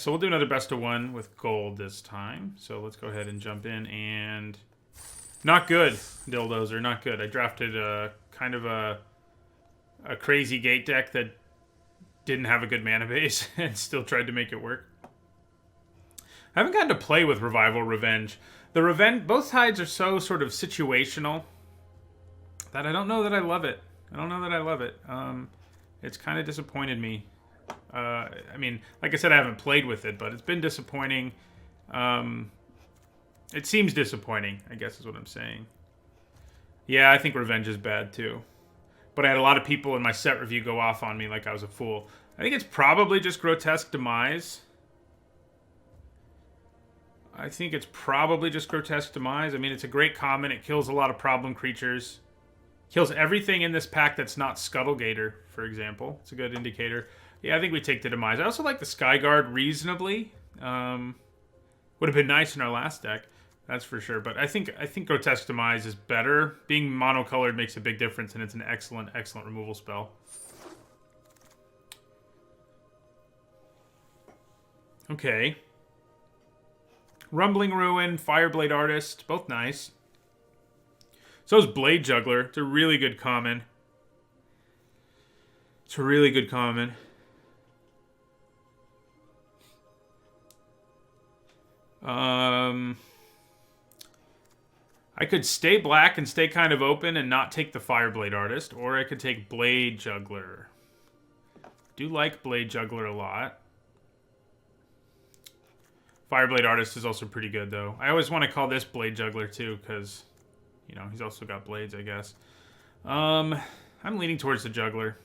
so we'll do another best of one with gold this time. So let's go ahead and jump in and... Not good, Dildozer, not good. I drafted kind of a crazy gate deck that didn't have a good mana base and still tried to make it work. I haven't gotten to play with Revival Revenge. The Revenge, both sides are so sort of situational that I don't know that I love it. It's kind of disappointed me. I mean, like I said, I haven't played with it, but it's been disappointing. It seems disappointing, I guess is what I'm saying. Yeah, I think Revenge is bad too. But I had a lot of people in my set review go off on me like I was a fool. I think it's probably just Grotesque Demise. I mean, it's a great common. It kills a lot of problem creatures. Kills everything in this pack that's not Scuttlegator, for example. It's a good indicator. Yeah, I think we take the Demise. I also like the Skyguard reasonably. Would have been nice in our last deck. That's for sure. But I think Grotesque Demise is better. Being monocolored makes a big difference, and it's an excellent, excellent removal spell. Okay. Rumbling Ruin, Fireblade Artist, both nice. So is Blade Juggler. It's a really good common. I could stay black and stay kind of open and not take the Fireblade Artist, or I could take Blade Juggler. Do like Blade Juggler a lot. Fireblade Artist is also pretty good, though. I always want to call this Blade Juggler, too, because, you know, he's also got blades, I guess. I'm leaning towards the Juggler.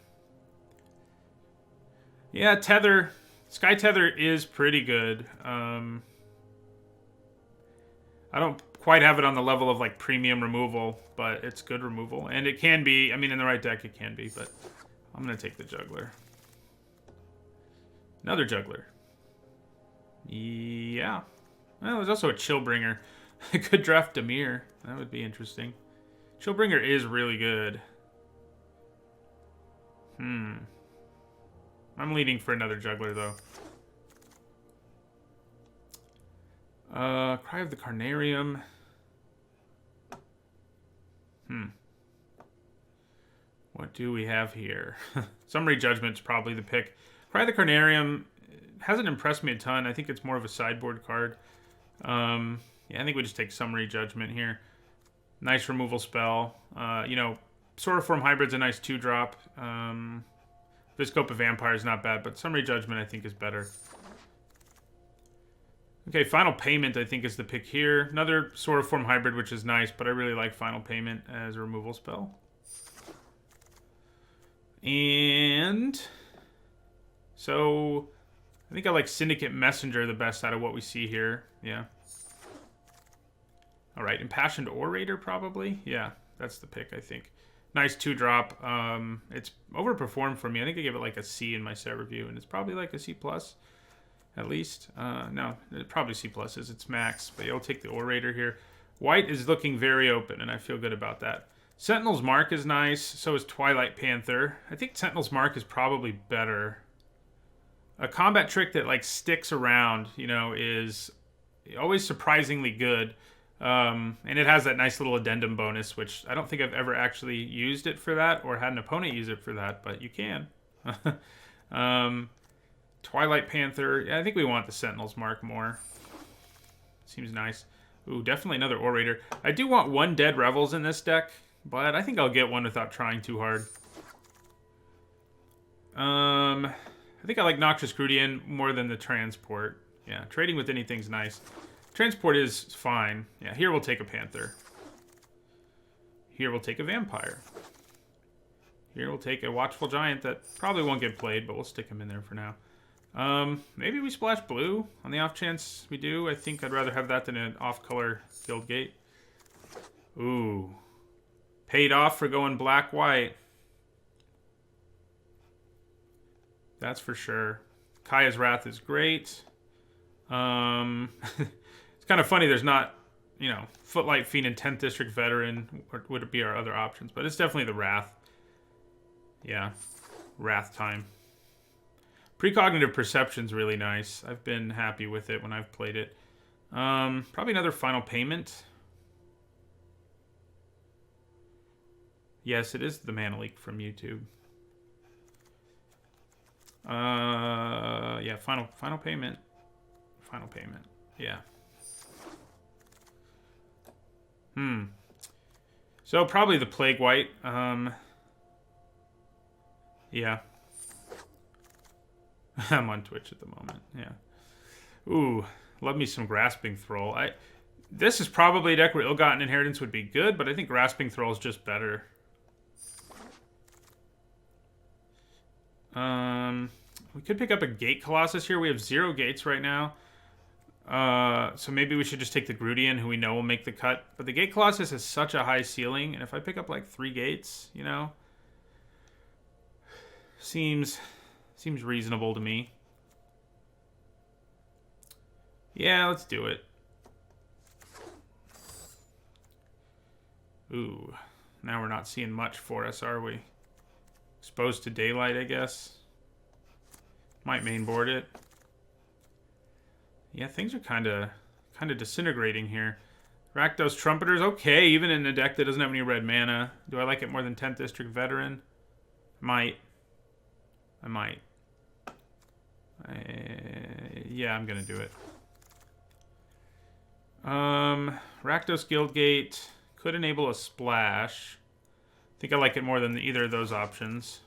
Yeah, Tether. Sky Tether is pretty good. I don't quite have it on the level of, like, premium removal, but it's good removal. And it can be, I mean, in the right deck, it can be, but I'm going to take the Juggler. Another Juggler. Yeah. Well, there's also a Chillbringer. I could draft Dimir. That would be interesting. Chillbringer is really good. I'm leaning for another Juggler, though. Cry of the Carnarium. What do we have here? Summary Judgment's probably the pick. Cry of the Carnarium hasn't impressed me a ton. I think it's more of a sideboard card. Yeah, I think we just take Summary Judgment here. Nice removal spell. You know, Sword of Form Hybrid's a nice 2-drop. Viscope of Vampire is not bad, but Summary Judgment I think is better. Okay, Final Payment I think is the pick here. Another Sword of Form Hybrid, which is nice, but I really like Final Payment as a removal spell. And so I think I like Syndicate Messenger the best out of what we see here. Yeah. All right, Impassioned Orator probably. Yeah, that's the pick, I think. Nice 2-drop. It's overperformed for me. I think I gave it like a C in my set review, and it's probably like a C+, at least. No, it probably C+ is its max, but you'll take the Orator here. White is looking very open, and I feel good about that. Sentinel's Mark is nice. So is Twilight Panther. I think Sentinel's Mark is probably better. A combat trick that like sticks around, you know, is always surprisingly good. And it has that nice little addendum bonus, which I don't think I've ever actually used it for that or had an opponent use it for that, but you can. Twilight Panther. Yeah, I think we want the Sentinel's Mark more. Seems nice. Ooh, definitely another Orator. I do want one Dead Revels in this deck, but I think I'll get one without trying too hard. I think I like Noxious Grudian more than the Transport. Yeah, trading with anything's nice. Transport is fine. Yeah, here we'll take a Panther. Here we'll take a Vampire. Here we'll take a Watchful Giant that probably won't get played, but we'll stick him in there for now. Maybe we splash blue on the off chance we do. I think I'd rather have that than an off-color Guildgate. Ooh. Paid off for going black-white. That's for sure. Kaya's Wrath is great. It's kind of funny there's not, you know, Footlight Fiend and 10th District Veteran would it be our other options, but it's definitely the Wrath. Yeah. Wrath time. Precognitive Perception's really nice. I've been happy with it when I've played it. Probably another Final Payment. Yes, it is the Mana Leak from YouTube. Yeah, Final Payment. Final Payment. Yeah. So probably the Plague White. Yeah. I'm on Twitch at the moment. Yeah. Ooh, love me some Grasping Thrall. This is probably a deck where Ill-Gotten Inheritance would be good, but I think Grasping Thrall is just better. We could pick up a Gate Colossus here. We have 0 gates right now. So maybe we should just take the Grudian, who we know will make the cut. But the Gate Colossus has such a high ceiling, and if I pick up like 3 gates, you know, seems reasonable to me. Yeah, let's do it. Ooh, now we're not seeing much for us, are we? Exposed to Daylight, I guess. Might mainboard it. Yeah, things are kind of disintegrating here. Rakdos Trumpeters, okay, even in a deck that doesn't have any red mana. Do I like it more than 10th District Veteran? I might. Yeah, I'm gonna do it. Rakdos Guildgate could enable a splash. I think I like it more than either of those options.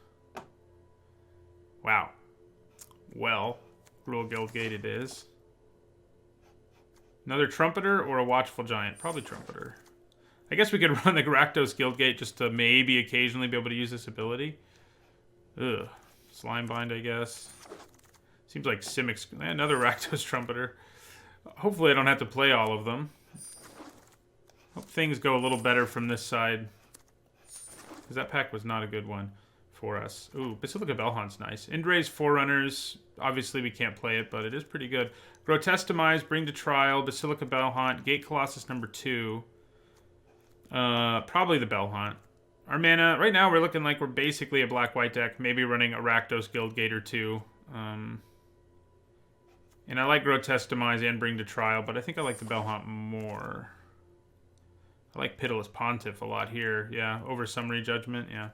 Wow. Well, Gruul Guildgate it is. Another Trumpeter or a Watchful Giant? Probably Trumpeter. I guess we could run the Rakdos Guildgate just to maybe occasionally be able to use this ability. Ugh. Slimebind, I guess. Seems like Simic. Another Rakdos Trumpeter. Hopefully I don't have to play all of them. Hope things go a little better from this side. Because that pack was not a good one for us. Ooh, Basilica Bellhaunt's nice. Indra's Forerunners. Obviously we can't play it, but it is pretty good. Grotestimize, Bring to Trial, Basilica Bellhaunt, Gate Colossus number 2. Probably the Bellhaunt. Our mana, right now we're looking like we're basically a black-white deck, maybe running a Rakdos Guildgate or 2. And I like Grotestimize and Bring to Trial, but I think I like the Bellhaunt more. I like Pitiless Pontiff a lot here. Yeah, over Summary Judgment, yeah.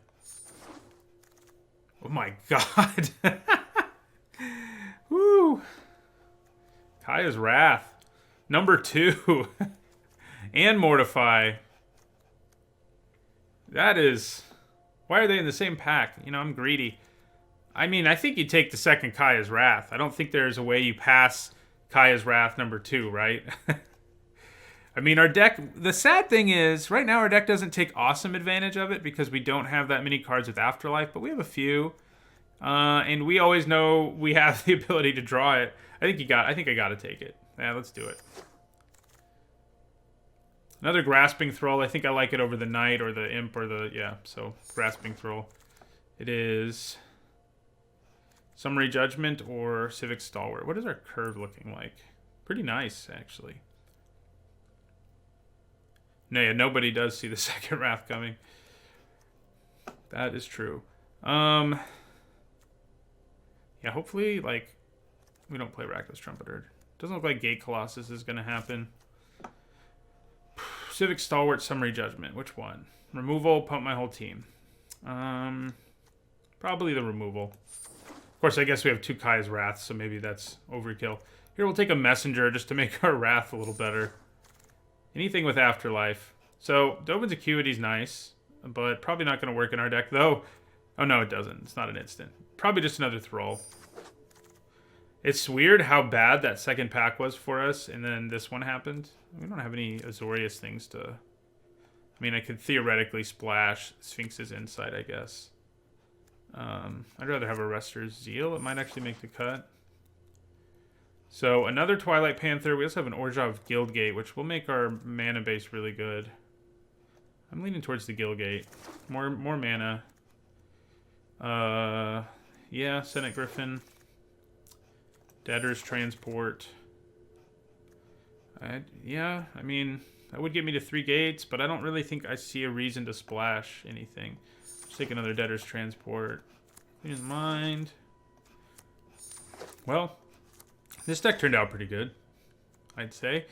Oh my god. Woo. Kaya's Wrath. Number 2. And Mortify. That is... Why are they in the same pack? You know, I'm greedy. I mean, I think you take the second Kaya's Wrath. I don't think there's a way you pass Kaya's Wrath number 2, right? I mean, our deck... The sad thing is, right now our deck doesn't take awesome advantage of it because we don't have that many cards with Afterlife, but we have a few. And we always know we have the ability to draw it. I think I gotta take it. Yeah, let's do it. Another Grasping Thrall. I think I like it over the Knight or the Imp or the... Yeah, so Grasping Thrall. It is... Summary Judgment or Civic Stalwart. What is our curve looking like? Pretty nice, actually. No, yeah, nobody does see the second Wrath coming. That is true. Yeah, hopefully, like, we don't play Rakdos Trumpeter. Doesn't look like Gate Colossus is going to happen. Civic Stalwart, Summary Judgment. Which one? Removal, pump my whole team. Probably the removal. Of course, I guess we have 2 Kaya's Wrath, so maybe that's overkill. Here, we'll take a Messenger just to make our Wrath a little better. Anything with Afterlife. So, Dovin's Acuity's nice, but probably not going to work in our deck, though. Oh, no, it doesn't. It's not an instant. Probably just another Thrall. It's weird how bad that second pack was for us, and then this one happened. We don't have any Azorius things to... I mean, I could theoretically splash Sphinx's Insight, I guess. I'd rather have a Rester's Zeal. It might actually make the cut. So, another Twilight Panther. We also have an Orzhov Guildgate, which will make our mana base really good. I'm leaning towards the Guildgate. More mana. Yeah, Senate Griffin. Debtor's Transport. Yeah, I mean, that would get me to 3 gates, but I don't really think I see a reason to splash anything. Let's take another Debtor's Transport. Clean his mind. Well, this deck turned out pretty good, I'd say.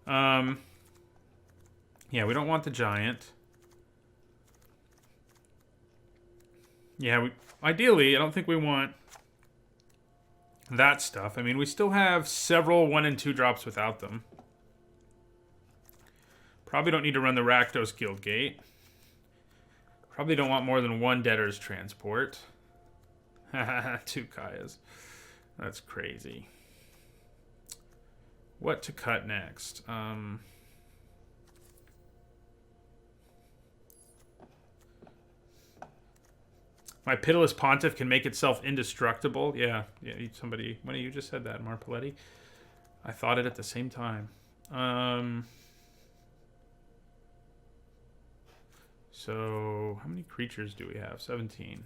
Yeah, we don't want the giant. Yeah, ideally, I don't think we want that stuff. I mean, we still have several 1 and 2 drops without them. Probably don't need to run the Rakdos Guildgate. Probably don't want more than 1 Debtor's Transport. 2 Kayas. That's crazy. What to cut next? My Pitiless Pontiff can make itself indestructible. Yeah, somebody, one of you just said that, Marpoletti. I thought it at the same time. So, how many creatures do we have? 17.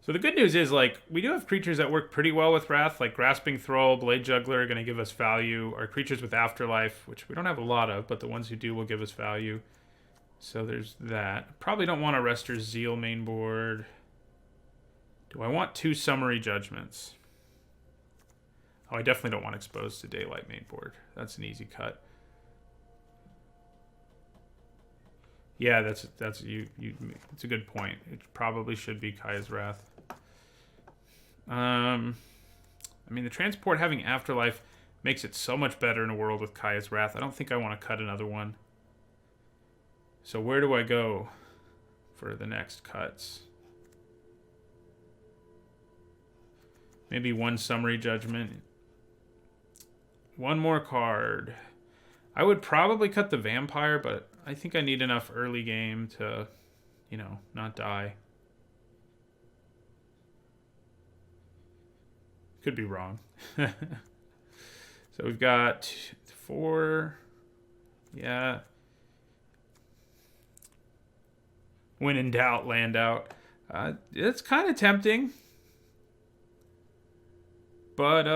So the good news is, like, we do have creatures that work pretty well with Wrath, like Grasping Thrall, Blade Juggler are going to give us value. Our creatures with Afterlife, which we don't have a lot of, but the ones who do will give us value. So there's that. Probably don't want a Rester's Zeal main board. Do I want 2 Summary Judgments? Oh, I definitely don't want Exposed to Daylight main board. That's an easy cut. Yeah, that's you. It's a good point. It probably should be Kaya's Wrath. I mean, the transport having Afterlife makes it so much better in a world with Kaya's Wrath. I don't think I want to cut another one. So where do I go for the next cuts? Maybe 1 Summary Judgment. 1 more card. I would probably cut the Vampire, but I think I need enough early game to, you know, not die. Could be wrong. So we've got 4. Yeah. When in doubt, land out. It's kind of tempting. But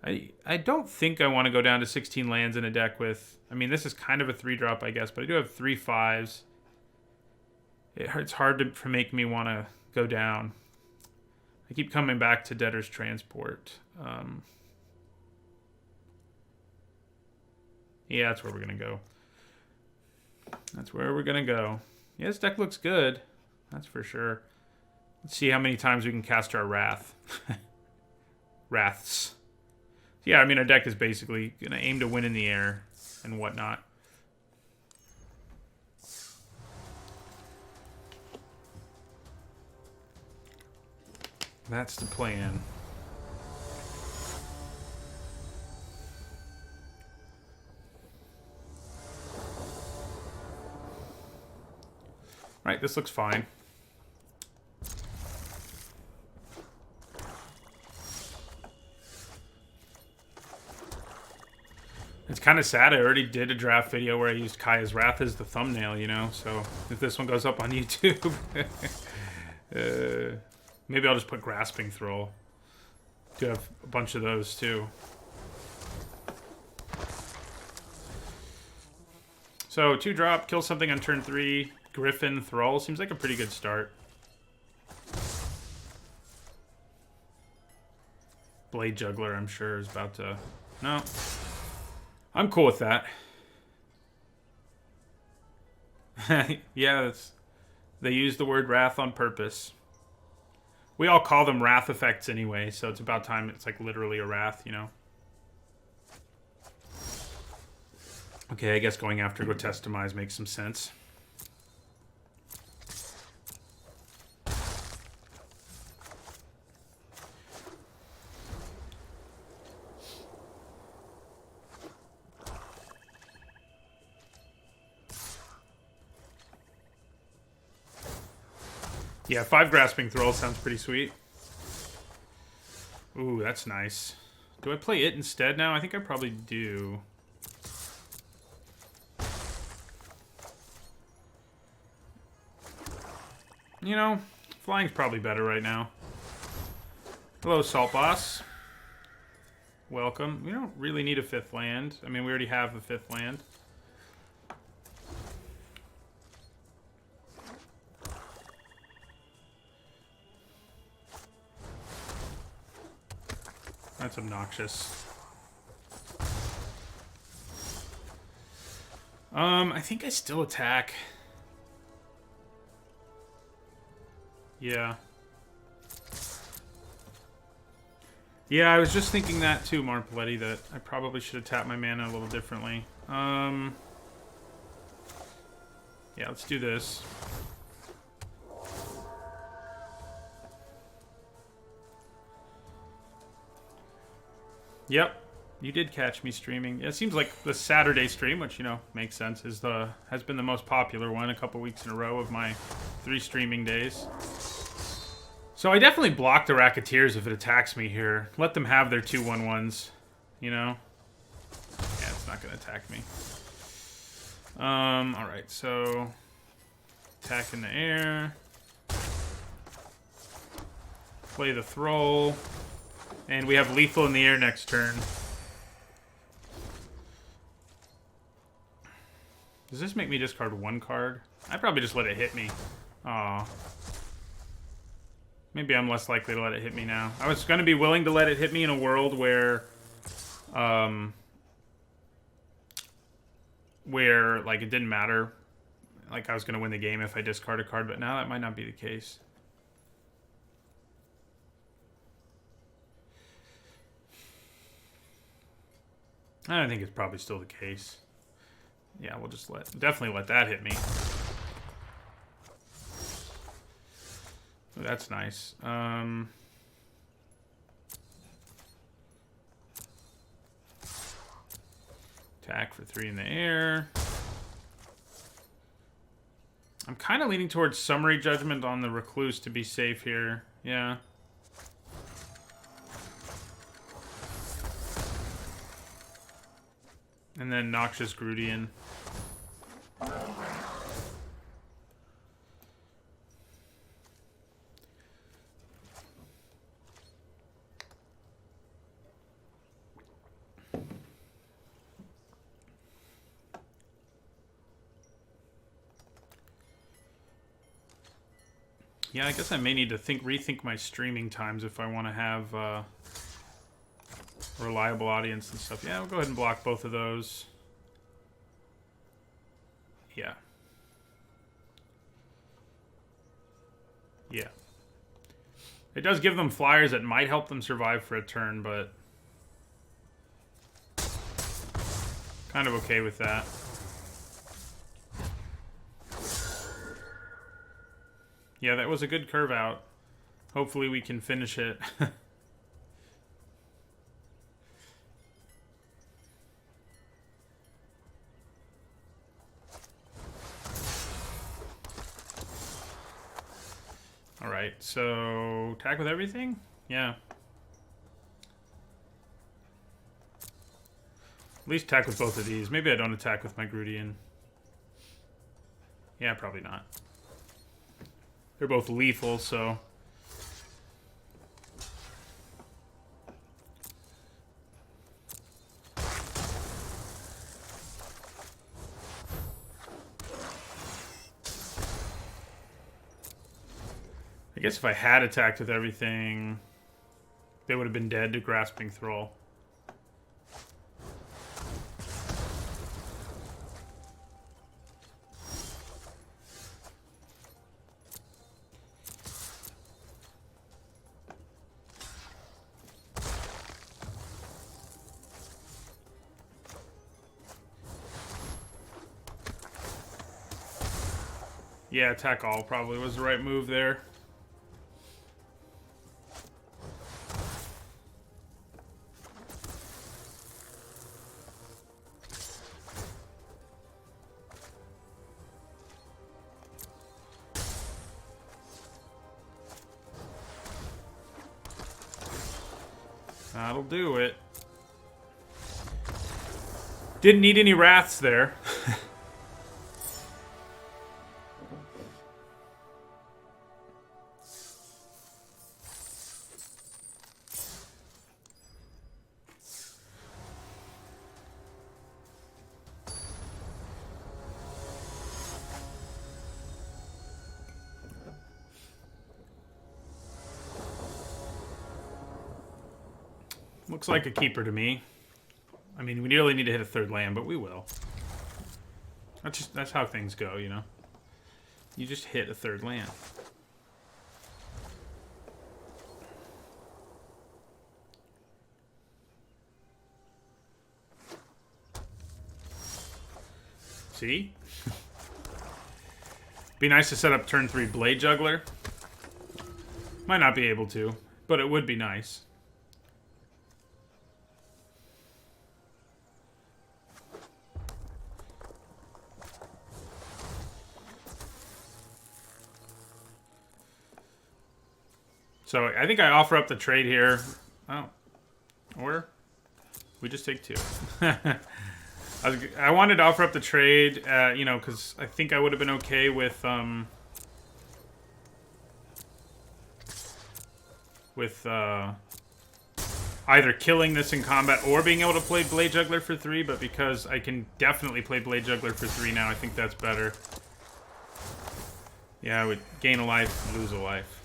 I don't think I want to go down to 16 lands in a deck with... I mean, this is kind of a 3-drop, I guess, but I do have 3 5s. It's hard to make me want to go down. I keep coming back to Debtor's Transport. Yeah, that's where we're going to go. That's where we're going to go. Yeah, this deck looks good. That's for sure. Let's see how many times we can cast our Wrath. Wraths. Yeah, I mean, our deck is basically going to aim to win in the air and whatnot. That's the plan. Right, this looks fine. It's kind of sad. I already did a draft video where I used Kaya's Wrath as the thumbnail, you know? So if this one goes up on YouTube, maybe I'll just put Grasping Thrall. Do have a bunch of those, too. So 2-drop, kill something on turn 3. Griffin, Thrall. Seems like a pretty good start. Blade Juggler, I'm sure, is about to... No. I'm cool with that. Yeah, they use the word Wrath on purpose. We all call them Wrath effects anyway, so it's about time it's like literally a Wrath, you know? Okay, I guess going after Go Testimize makes some sense. Yeah, 5 Grasping Thralls sounds pretty sweet. Ooh, that's nice. Do I play it instead now? I think I probably do. You know, flying's probably better right now. Hello, Salt Boss. Welcome. We don't really need a 5th land. I mean, we already have the 5th land. That's obnoxious. I think I still attack. Yeah. Yeah, I was just thinking that too, Marpaletti, that I probably should have tapped my mana a little differently. Yeah, let's do this. Yep. You did catch me streaming. It seems like the Saturday stream, which, you know, makes sense, has been the most popular one a couple weeks in a row of my 3 streaming days. So I definitely block the Racketeers if it attacks me here. Let them have their 2/1/1s, you know? Yeah, it's not going to attack me. Alright, so attack in the air. Play the Thrall. And we have lethal in the air next turn. Does this make me discard 1 card? I'd probably just let it hit me. Aw. Maybe I'm less likely to let it hit me now. I was going to be willing to let it hit me in a world where... like, it didn't matter. Like, I was going to win the game if I discard a card, but now that might not be the case. I think it's probably still the case. Yeah, we'll just definitely let that hit me. Oh, that's nice. Attack for 3 in the air. I'm kind of leaning towards Summary Judgment on the Recluse to be safe here. Yeah. And then Noxious Grudian. Yeah, I guess I may need to rethink my streaming times if I want to have a reliable audience and stuff. Yeah, we'll go ahead and block both of those. Yeah. Yeah. It does give them flyers that might help them survive for a turn, but kind of okay with that. Yeah, that was a good curve out. Hopefully we can finish it. Alright, so attack with everything? Yeah. At least attack with both of these. Maybe I don't attack with my Grudian. Yeah, probably not. They're both lethal, so... I guess if I had attacked with everything, they would have been dead to Grasping Thrall. Yeah, attack all probably was the right move there. That'll do it. Didn't need any wraths there. Looks like a keeper to me. I mean, we really need to hit a third land, but we will. That's how things go, you know? You just hit a third land. See? Be nice to set up turn 3 Blade Juggler. Might not be able to, but it would be nice. So I think I offer up the trade here. Oh. Or we just take 2. I wanted to offer up the trade, you know, because I think I would have been okay with either killing this in combat or being able to play Blade Juggler for 3, but because I can definitely play Blade Juggler for 3 now, I think that's better. Yeah, I would gain a life, lose a life.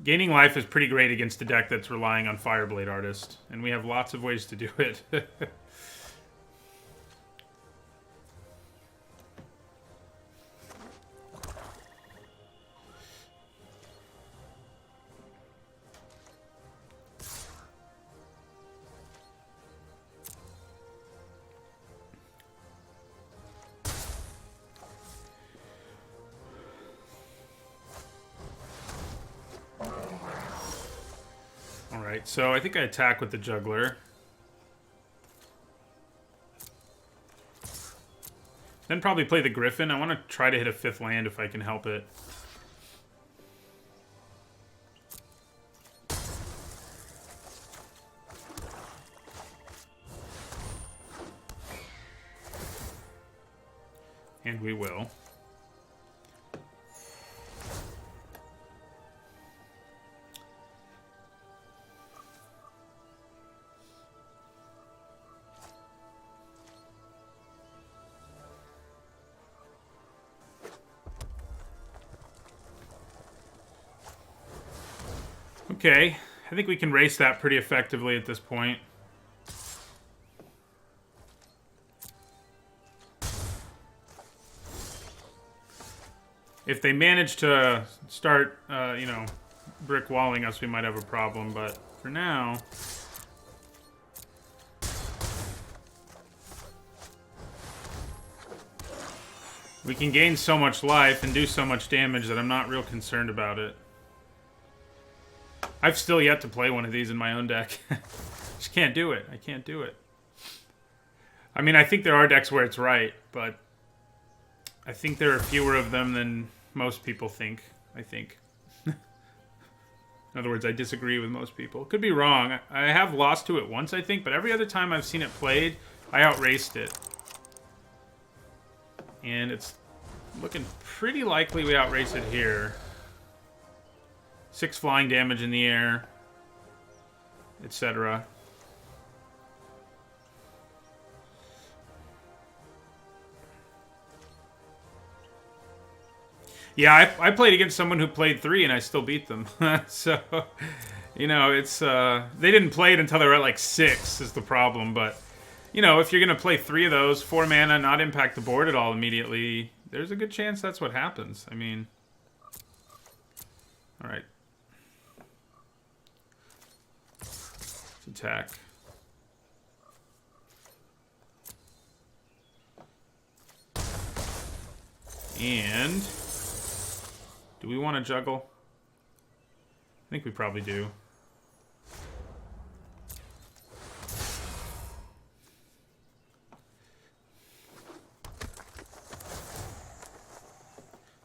Gaining life is pretty great against a deck that's relying on Fireblade Artist, and we have lots of ways to do it. Alright, so I think I attack with the Juggler. Then probably play the Griffin. I want to try to hit a 5th land if I can help it. And we will. Okay, I think we can race that pretty effectively at this point. If they manage to start, you know, brick walling us, we might have a problem, but for now... we can gain so much life and do so much damage that I'm not real concerned about it. I've still yet to play one of these in my own deck. Just can't do it. I can't do it. I mean, I think there are decks where it's right, but I think there are fewer of them than most people think, I think. In other words, I disagree with most people. Could be wrong. I have lost to it once, I think, but every other time I've seen it played, I outraced it. And it's looking pretty likely we outrace it here. 6 flying damage in the air, etc. Yeah, I played against someone who played 3 and I still beat them. So, you know, it's they didn't play it until they were at like 6 is the problem. But, you know, if you're going to play 3 of those, 4 mana, not impact the board at all immediately, there's a good chance that's what happens. I mean, all right. Attack. And do we want to juggle? I think we probably do.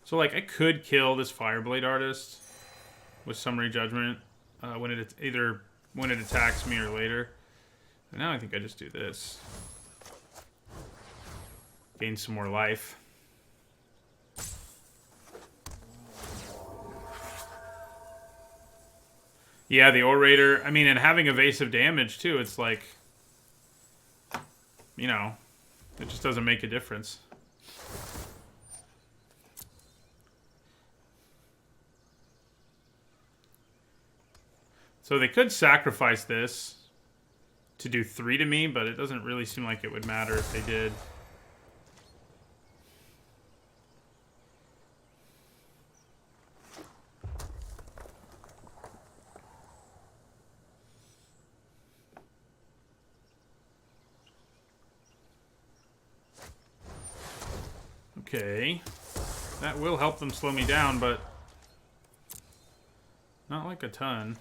So, like, I could kill this Fireblade Artist with Summary Judgment when it either when it attacks me or later. But now I think I just do this. Gain some more life. Yeah, the Orator. I mean, and having evasive damage, too. It's like, you know, it just doesn't make a difference. So they could sacrifice this to do 3 to me, but it doesn't really seem like it would matter if they did. Okay. That will help them slow me down, but not like a ton.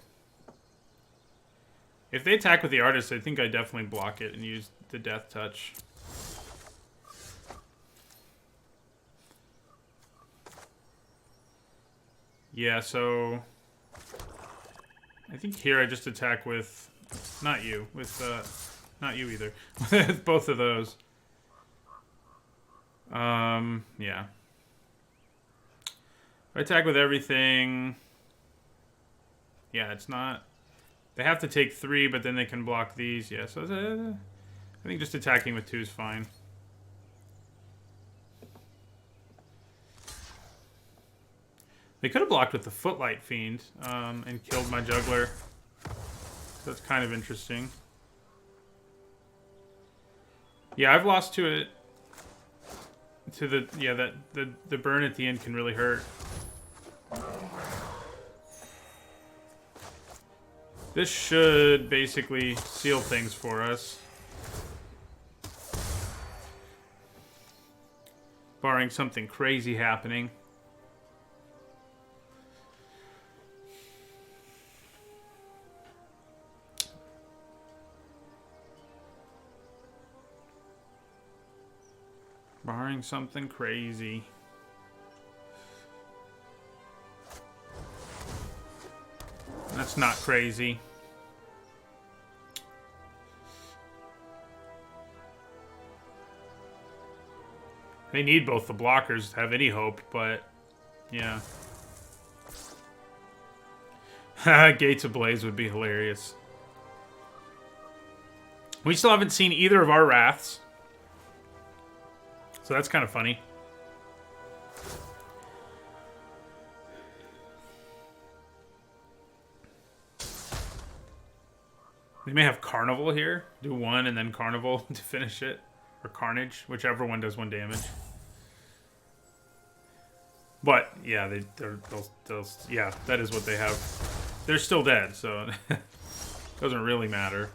If they attack with the artist, I think I definitely block it and use the death touch. Yeah, so I think here I just attack with not you, with not you either. With both of those. Yeah. I attack with everything. Yeah, it's not. They have to take 3, but then they can block these. Yeah, so I think just attacking with 2 is fine. They could have blocked with the Footlight Fiend and killed my Juggler. So that's kind of interesting. Yeah, I've lost to it. To the that the burn at the end can really hurt. This should basically seal things for us. Barring something crazy happening. Barring something crazy. That's not crazy. They need both the blockers to have any hope, but yeah. Gates Ablaze would be hilarious. We still haven't seen either of our Wraths. So that's kind of funny. We may have Carnival here. Do 1 and then Carnival to finish it. Or Carnage, whichever one does 1 damage. But, yeah, they'll yeah, that is what they have. They're still dead, so it doesn't really matter.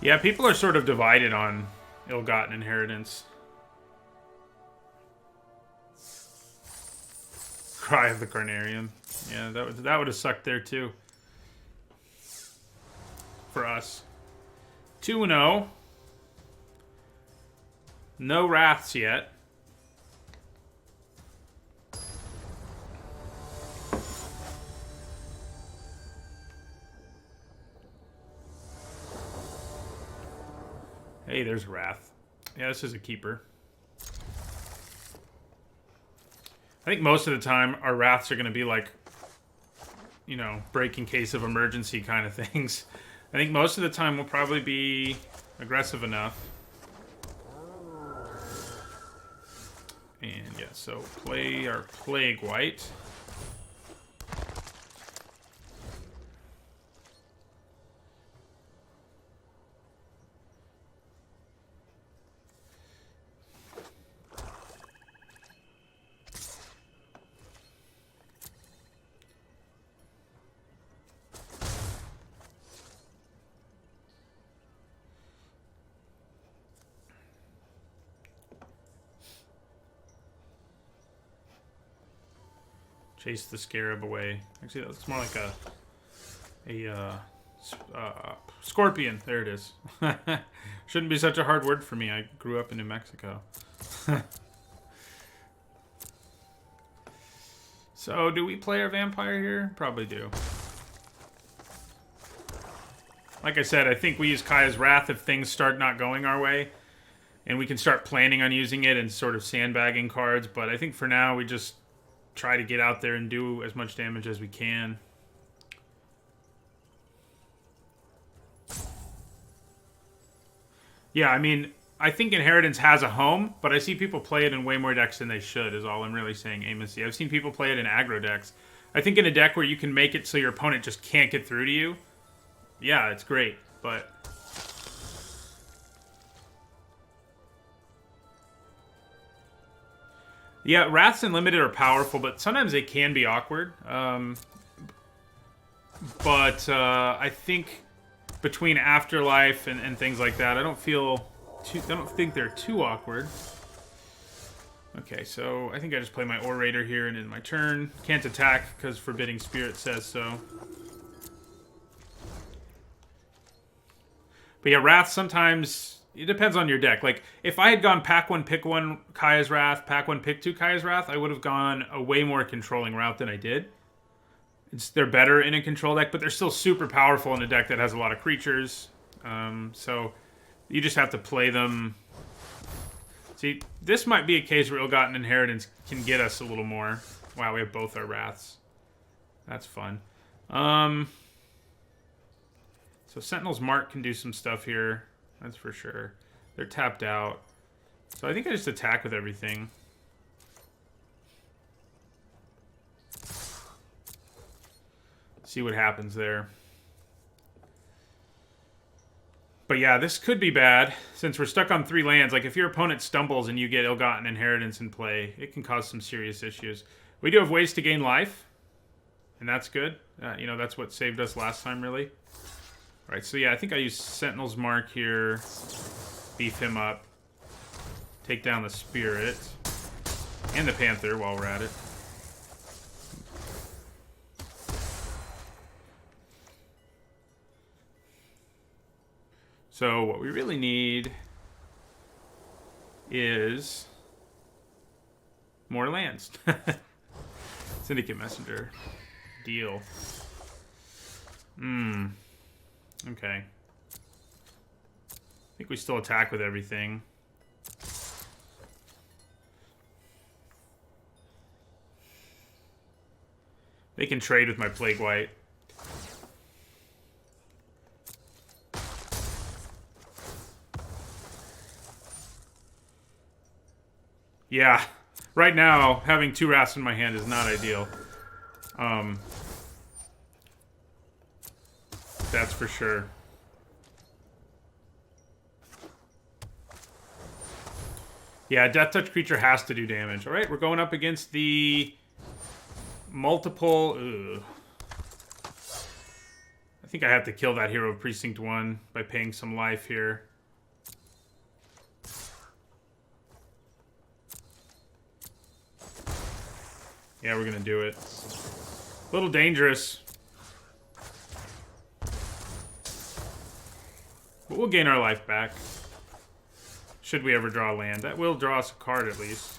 Yeah, people are sort of divided on Ill-Gotten Inheritance. Cry of the Carnarium. Yeah, that would have sucked there too. For us. 2-0. No Wraths yet. Hey, there's Wrath. Yeah, this is a keeper. I think most of the time our Wraths are going to be like, you know, break in case of emergency kind of things. I think most of the time we'll probably be aggressive enough. And yeah, so play our Plague White. Chase the Scarab away. Actually, that's more like a scorpion. There it is. Shouldn't be such a hard word for me. I grew up in New Mexico. So, do we play our vampire here? Probably do. Like I said, I think we use Kaya's Wrath if things start not going our way. And we can start planning on using it and sort of sandbagging cards. But I think for now, we just try to get out there and do as much damage as we can. Yeah, I mean, I think Inheritance has a home, but I see people play it in way more decks than they should, is all I'm really saying, Amos. I've seen people play it in aggro decks. I think in a deck where you can make it so your opponent just can't get through to you, yeah, it's great, but... Yeah, Wraths Unlimited are powerful, but sometimes they can be awkward. But I think between Afterlife and things like that, I don't think they're too awkward. Okay, so I think I just play my Orator here and in my turn. Can't attack because Forbidding Spirit says so. But yeah, Wrath sometimes... It depends on your deck. Like, if I had gone pack 1, pick 1, Kaya's Wrath, pack 1, pick 2, Kaya's Wrath, I would have gone a way more controlling route than I did. They're better in a control deck, but they're still super powerful in a deck that has a lot of creatures. So you just have to play them. See, this might be a case where Ill-Gotten Inheritance can get us a little more. Wow, we have both our Wraths. That's fun. So Sentinel's Mark can do some stuff here. That's for sure. They're tapped out. So I think I just attack with everything. See what happens there. But yeah, this could be bad, since we're stuck on 3 lands. Like, if your opponent stumbles and you get Ill-Gotten Inheritance in play, it can cause some serious issues. We do have ways to gain life, and that's good. You know, that's what saved us last time, really. All right, so yeah, I think I use Sentinel's Mark here, beef him up, take down the Spirit, and the Panther while we're at it. So what we really need is more lands. Syndicate Messenger. Deal. Okay. I think we still attack with everything. They can trade with my Plague White. Yeah. Right now, having 2 Wraths in my hand is not ideal. That's for sure. Yeah, Death Touch creature has to do damage. Alright, we're going up against the multiple... Ugh. I think I have to kill that hero of Precinct 1 by paying some life here. Yeah, we're gonna do it. A little dangerous. But we'll gain our life back. Should we ever draw land. That will draw us a card at least.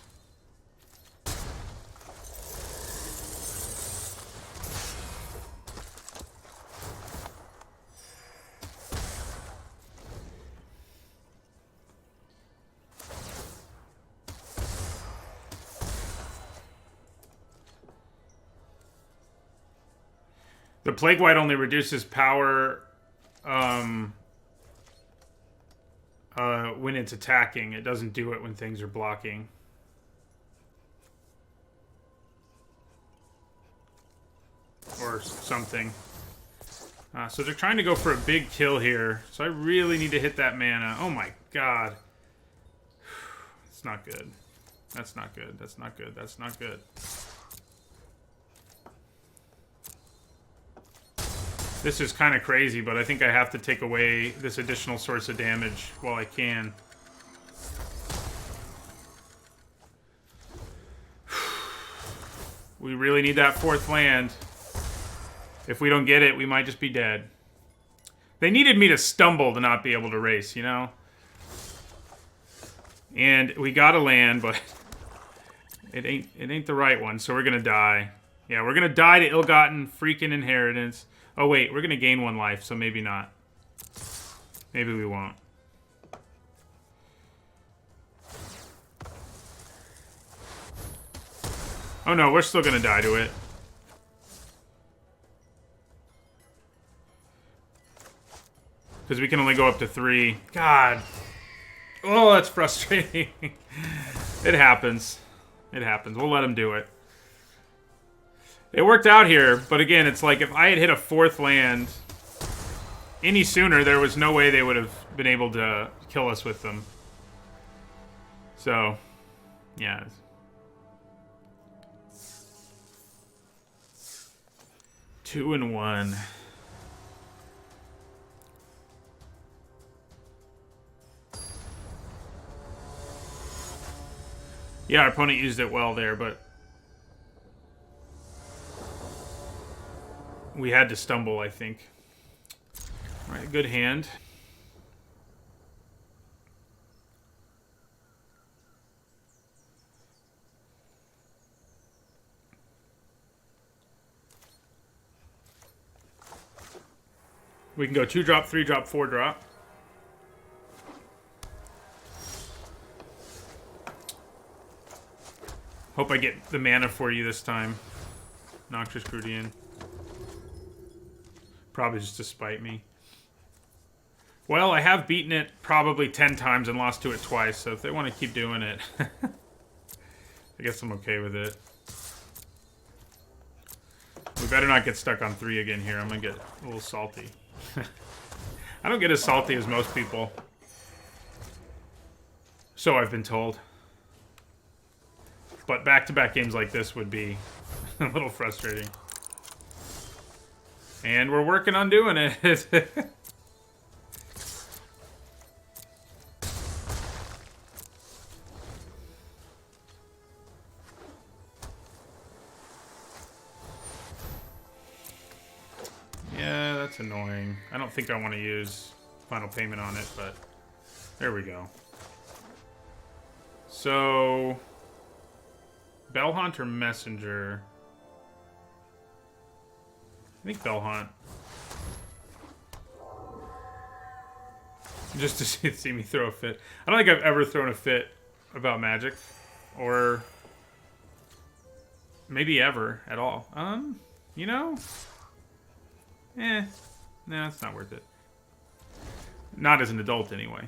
The Plague White only reduces power when it's attacking. It doesn't do it when things are blocking. Or something. So they're trying to go for a big kill here. So I really need to hit that mana. Oh my god. It's not good. That's not good. That's not good. That's not good. This is kind of crazy, but I think I have to take away this additional source of damage while I can. We really need that 4th land. If we don't get it, we might just be dead. They needed me to stumble to not be able to race, you know? And we got a land, but it ain't the right one, so we're gonna die. Yeah, we're gonna die to Ill-Gotten freaking Inheritance. Oh wait, we're gonna gain 1 life, so maybe not. Maybe we won't. Oh no, we're still gonna die to it. Because we can only go up to 3. God. Oh, that's frustrating. It happens. It happens. We'll let him do it. It worked out here, but again, it's like if I had hit a 4th land any sooner, there was no way they would have been able to kill us with them. So, yeah. Two and one. Yeah, our opponent used it well there, but we had to stumble, I think. All right, good hand. We can go 2-drop, 3-drop, 4-drop. Hope I get the mana for you this time. Noxious Grudian. Probably just to spite me. Well, I have beaten it probably 10 times and lost to it twice, so if they want to keep doing it, I guess I'm okay with it. We better not get stuck on 3 again here. I'm going to get a little salty. I don't get as salty as most people. So I've been told. But back-to-back games like this would be a little frustrating. And we're working on doing it. Yeah, that's annoying. I don't think I want to use final payment on it, but there we go. So, Bellhaunt or Messenger? I think Bellhaunt. Just to see me throw a fit. I don't think I've ever thrown a fit about Magic. Or maybe ever at all. You know? No, it's not worth it. Not as an adult, anyway.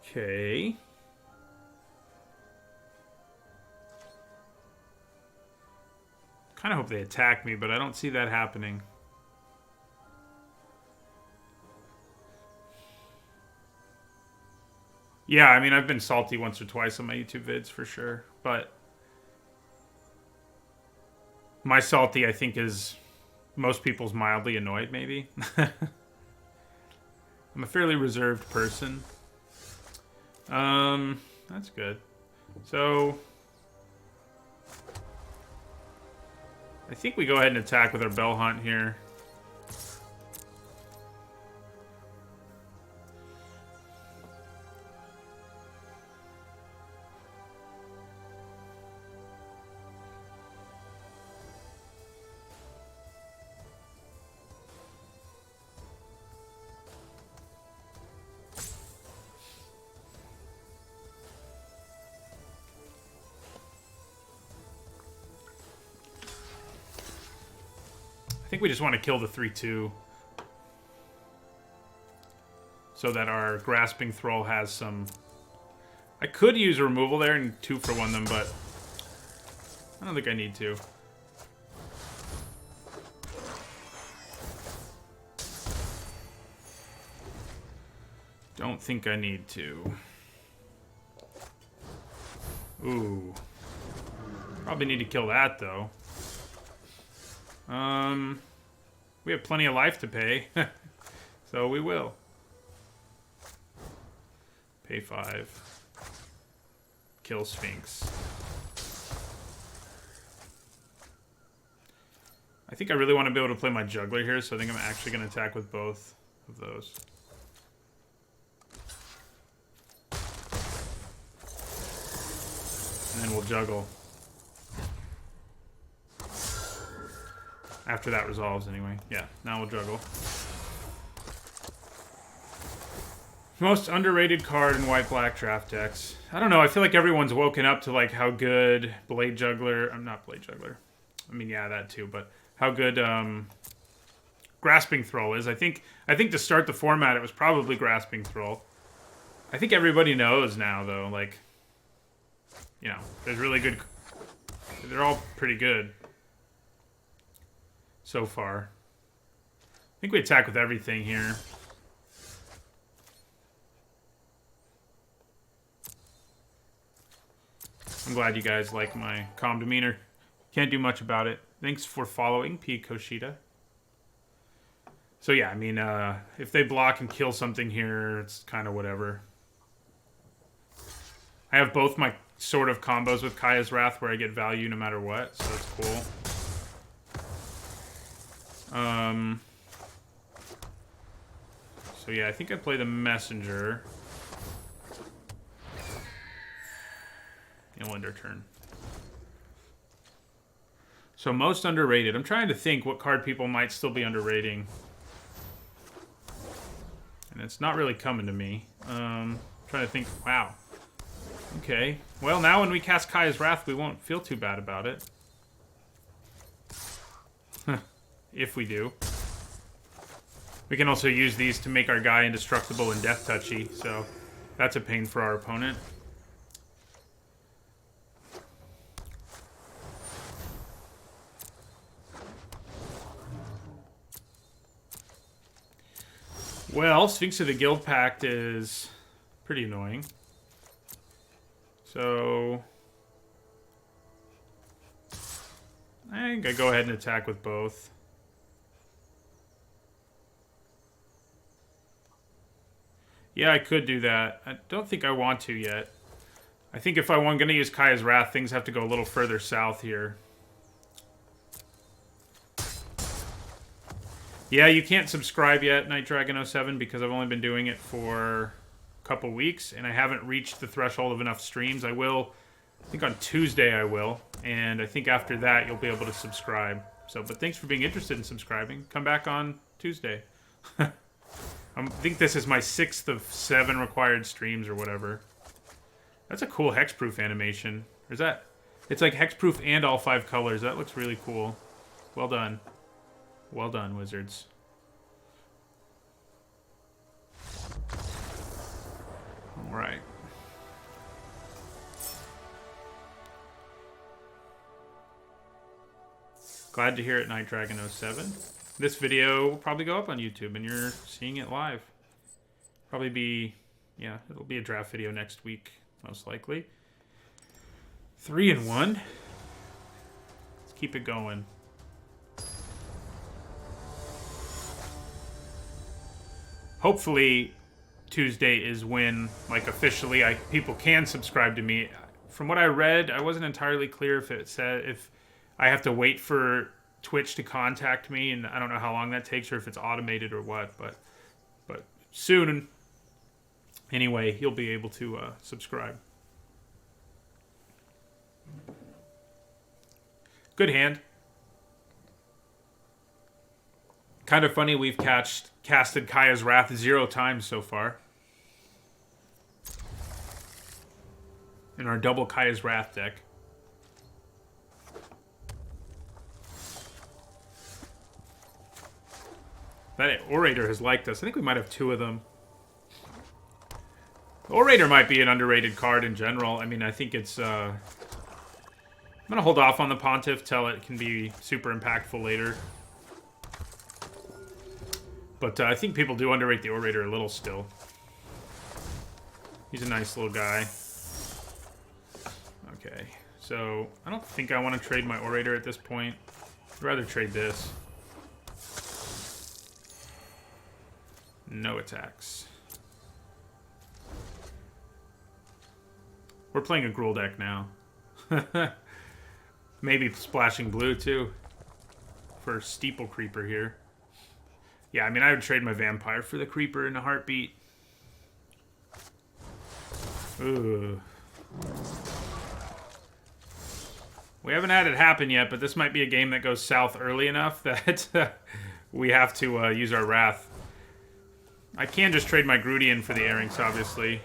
Okay. Kind of hope they attack me, but I don't see that happening. Yeah, I mean, I've been salty once or twice on my YouTube vids for sure, but my salty, I think, is most people's mildly annoyed, maybe. I'm a fairly reserved person. That's good. So I think we go ahead and attack with our Bellhaunt here. I think we just want to kill the 3/2 so that our Grasping Thrall has some... I could use removal there and 2-for-1 them, but I don't think I need to. Don't think I need to. Ooh. Probably need to kill that, though. We have plenty of life to pay. So we will. Pay 5. Kill Sphinx. I think I really want to be able to play my Juggler here, so I think I'm actually going to attack with both of those. And then we'll juggle. After that resolves, anyway. Yeah, now we'll juggle. Most underrated card in white-black draft decks. I don't know. I feel like everyone's woken up to like how good Blade Juggler. I'm not Blade Juggler. I mean, yeah, that too. But how good Grasping Thrall is. I think to start the format, it was probably Grasping Thrall. I think everybody knows now, though. Like, you know, there's really good. They're all pretty good so far. I think we attack with everything here. I'm glad you guys like my calm demeanor. Can't do much about it. Thanks for following, P. Koshida. So yeah, I mean, if they block and kill something here, it's kind of whatever. I have both my sort of combos with Kaya's Wrath where I get value no matter what, so that's cool. So yeah, I think I play the Messenger. It'll end our turn. So most underrated. I'm trying to think what card people might still be underrating. And it's not really coming to me. Trying to think, wow. Okay. Well, now when we cast Kaya's Wrath, we won't feel too bad about it. If we do. We can also use these to make our guy indestructible and death touchy, so that's a pain for our opponent. Well, Sphinx of the Guild Pact is pretty annoying. So I think I go ahead and attack with both. Yeah, I could do that. I don't think I want to yet. I think if I'm going to use Kaya's Wrath, things have to go a little further south here. Yeah, you can't subscribe yet, Night Dragon 07, because I've only been doing it for a couple weeks, and I haven't reached the threshold of enough streams. I will, I think on Tuesday I will, and I think after that you'll be able to subscribe. So, but thanks for being interested in subscribing. Come back on Tuesday. I think this is my 6th of 7 required streams or whatever. That's a cool hexproof animation. Or is that... It's like hexproof and all 5 colors. That looks really cool. Well done. Well done, Wizards. Alright. Glad to hear it, Night Dragon 07. This video will probably go up on YouTube, and you're seeing it live. Probably be... Yeah, it'll be a draft video next week, most likely. 3-1. Let's keep it going. Hopefully, Tuesday is when, like, officially, people can subscribe to me. From what I read, I wasn't entirely clear if it said if I have to wait for Twitch to contact me, and I don't know how long that takes, or if it's automated or what. But soon, anyway, you'll be able to subscribe. Good hand. Kind of funny, we've casted Kaya's Wrath 0 times so far. In our double Kaya's Wrath deck. That Orator has liked us. I think we might have 2 of them. Orator might be an underrated card in general. I mean, I think it's... I'm going to hold off on the Pontiff till it can be super impactful later. But I think people do underrate the Orator a little still. He's a nice little guy. Okay, so I don't think I want to trade my Orator at this point. I'd rather trade this. No attacks. We're playing a Gruul deck now. Maybe splashing blue, too. For Steeple Creeper here. Yeah, I mean, I would trade my Vampire for the Creeper in a heartbeat. Ooh. We haven't had it happen yet, but this might be a game that goes south early enough that we have to use our Wrath. I can just trade my Grudian for the Airings, obviously.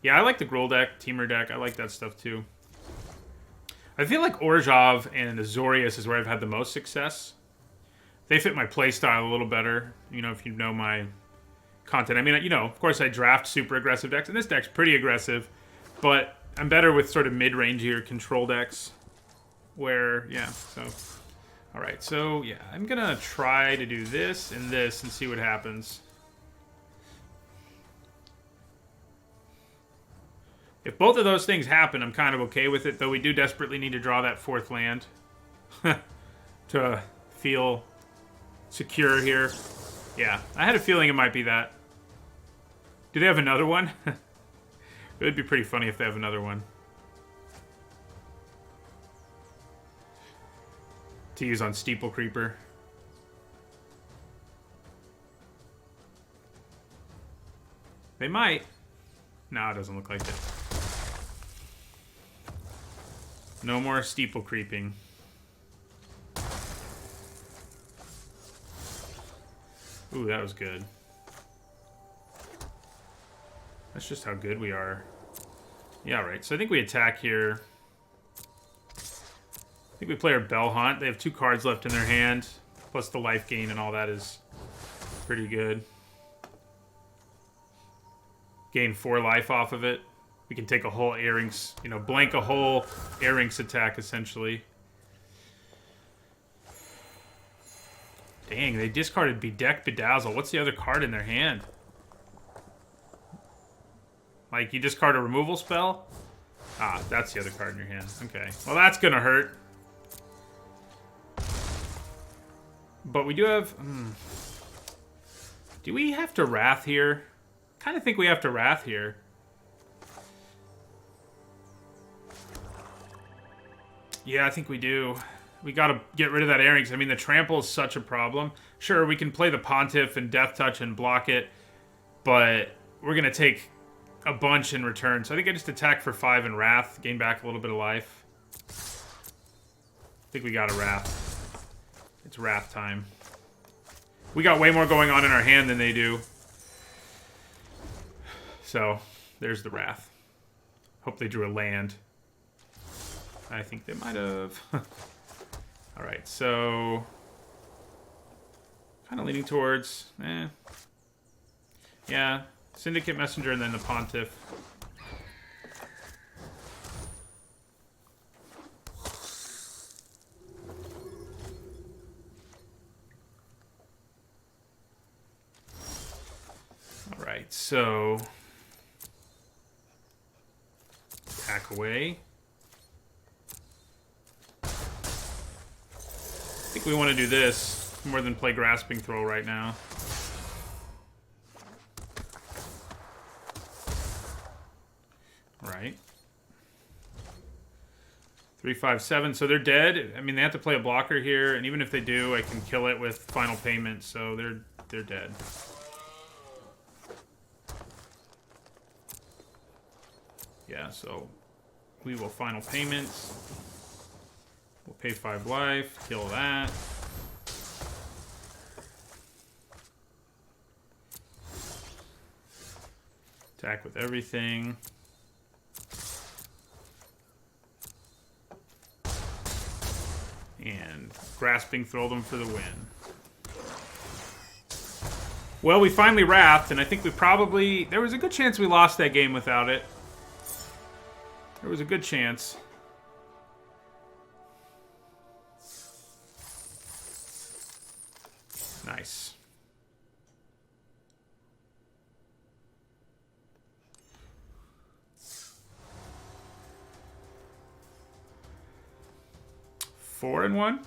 Yeah, I like the Gruul deck, Teamer deck. I like that stuff, too. I feel like Orzhov and Azorius is where I've had the most success. They fit my playstyle a little better, you know, if you know my content. I mean, you know, of course I draft super aggressive decks, and this deck's pretty aggressive, but I'm better with sort of mid-rangier control decks where, yeah, so... Alright, so, yeah, I'm gonna try to do this and see what happens. If both of those things happen, I'm kind of okay with it, though we do desperately need to draw that 4th land to feel secure here. Yeah, I had a feeling it might be that. Do they have another one? It would be pretty funny if they have another one. To use on Steeple Creeper. They might. No, it doesn't look like it. No more Steeple Creeping. Ooh, that was good. That's just how good we are. Yeah, right. So I think we attack here. I think we play our Bell Hunt. They have 2 cards left in their hand. Plus the life gain and all that is pretty good. Gain 4 life off of it. We can take a whole Airings, you know, blank a whole Airings attack, essentially. Dang, they discarded Bedeck Bedazzle. What's the other card in their hand? Like, you discard a removal spell? Ah, that's the other card in your hand. Okay. Well, that's gonna hurt. But we do have... Do we have to Wrath here? Kind of think we have to Wrath here. Yeah, I think we do. We gotta get rid of that Airings. I mean, the Trample is such a problem. Sure, we can play the Pontiff and Death Touch and block it, but we're gonna take a bunch in return. So I think I just attack for 5 and Wrath, gain back a little bit of life. I think we got a Wrath. It's Wrath time. We got way more going on in our hand than they do. So, there's the Wrath. Hope they drew a land. I think they might have. Alright, so... Kind of leaning towards... Yeah, Syndicate Messenger and then the Pontiff. Alright, so... Attack away. I think we want to do this more than play Grasping Throw right now. Right. 3, 5, 7. So they're dead. I mean, they have to play a blocker here, and even if they do, I can kill it with Final Payment. So they're dead. Yeah. So we will Final Payment. We'll pay 5 life. Kill that. Attack with everything. And Grasping Throw them for the win. Well, we finally Wrathed, and I think we probably... There was a good chance we lost that game without it. There was a good chance. Nice. Four and one?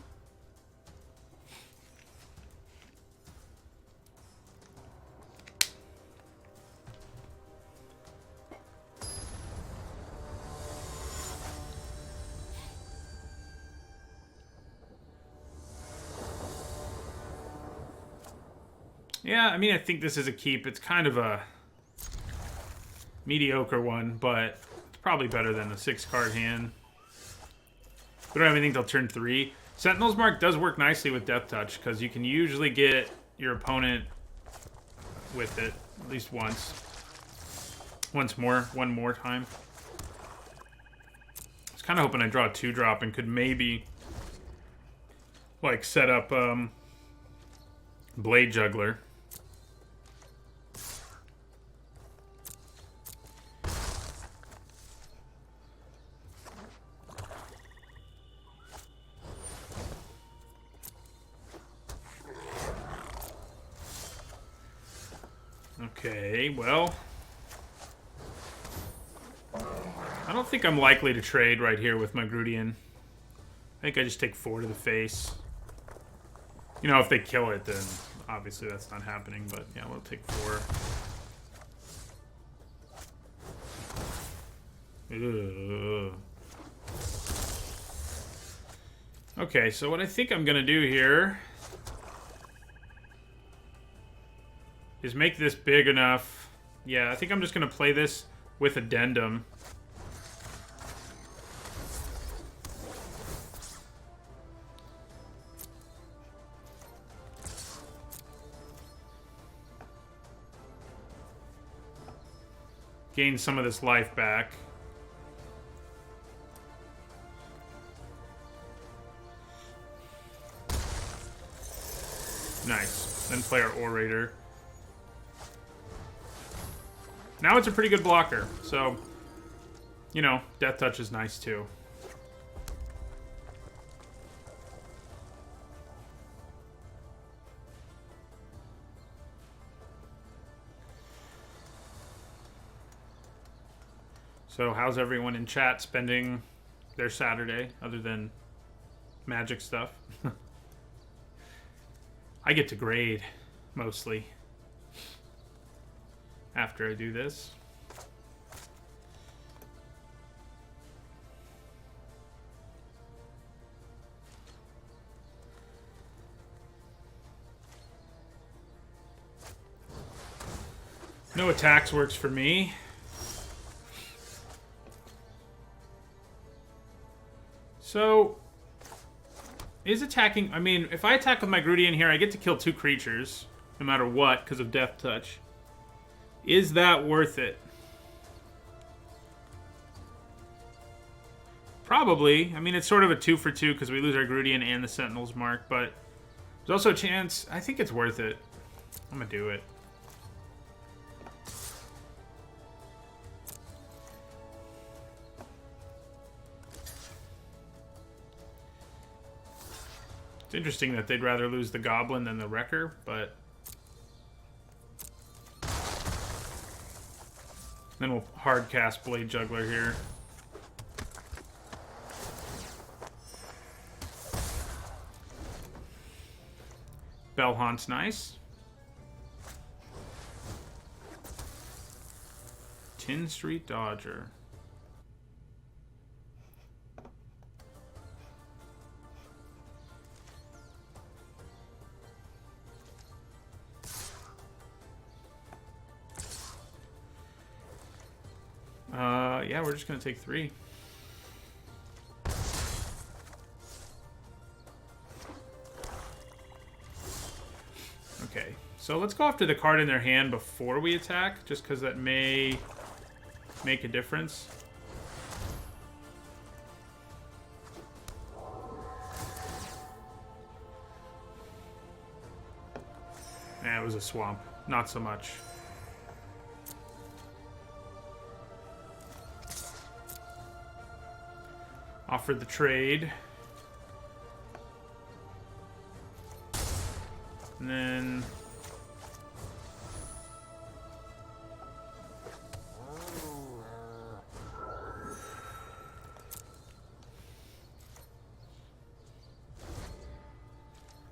Yeah, I mean, I think this is a keep. It's kind of a mediocre one, but it's probably better than a 6-card hand. We don't have anything till turn 3. Sentinel's Mark does work nicely with Death Touch, because you can usually get your opponent with it at least once. One more time. I was kind of hoping I draw a 2-drop and could maybe like set up Blade Juggler. Okay, well, I don't think I'm likely to trade right here with my Grudian. I think I just take 4 to the face. You know, if they kill it, then obviously that's not happening, but yeah, we'll take 4. Ugh. Okay, so what I think I'm gonna do here is make this big enough. Yeah, I think I'm just gonna play this with Addendum. Gain some of this life back. Nice. Then play our Orator. Now it's a pretty good blocker, so, you know, Death Touch is nice too. So how's everyone in chat spending their Saturday, other than Magic stuff? I get to grade, mostly, after I do this. No attacks works for me. So, is attacking... I mean, if I attack with my Grudian here, I get to kill 2 creatures, no matter what, because of Death Touch. Is that worth it? Probably. I mean, it's sort of a 2 for 2, because we lose our Grudian and the Sentinel's Mark, but there's also a chance... I think it's worth it. I'm gonna do it. It's interesting that they'd rather lose the Goblin than the Wrecker, but... Then we'll hard cast Blade Juggler here. Bellhaunt's nice. Tin Street Dodger. Yeah, we're just gonna take 3. Okay, so let's go after the card in their hand before we attack, just because that may make a difference. Nah, it was a swamp. Not so much. Offered the trade. And then...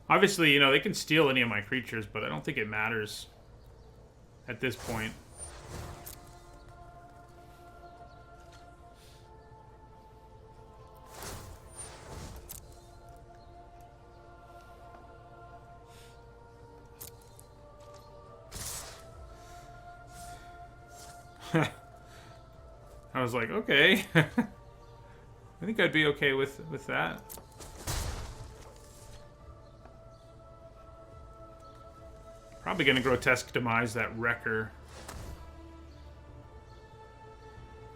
Obviously, you know, they can steal any of my creatures, but I don't think it matters at this point. I was like, okay. I think I'd be okay with that. Probably going to Grotesque Demise that Wrecker.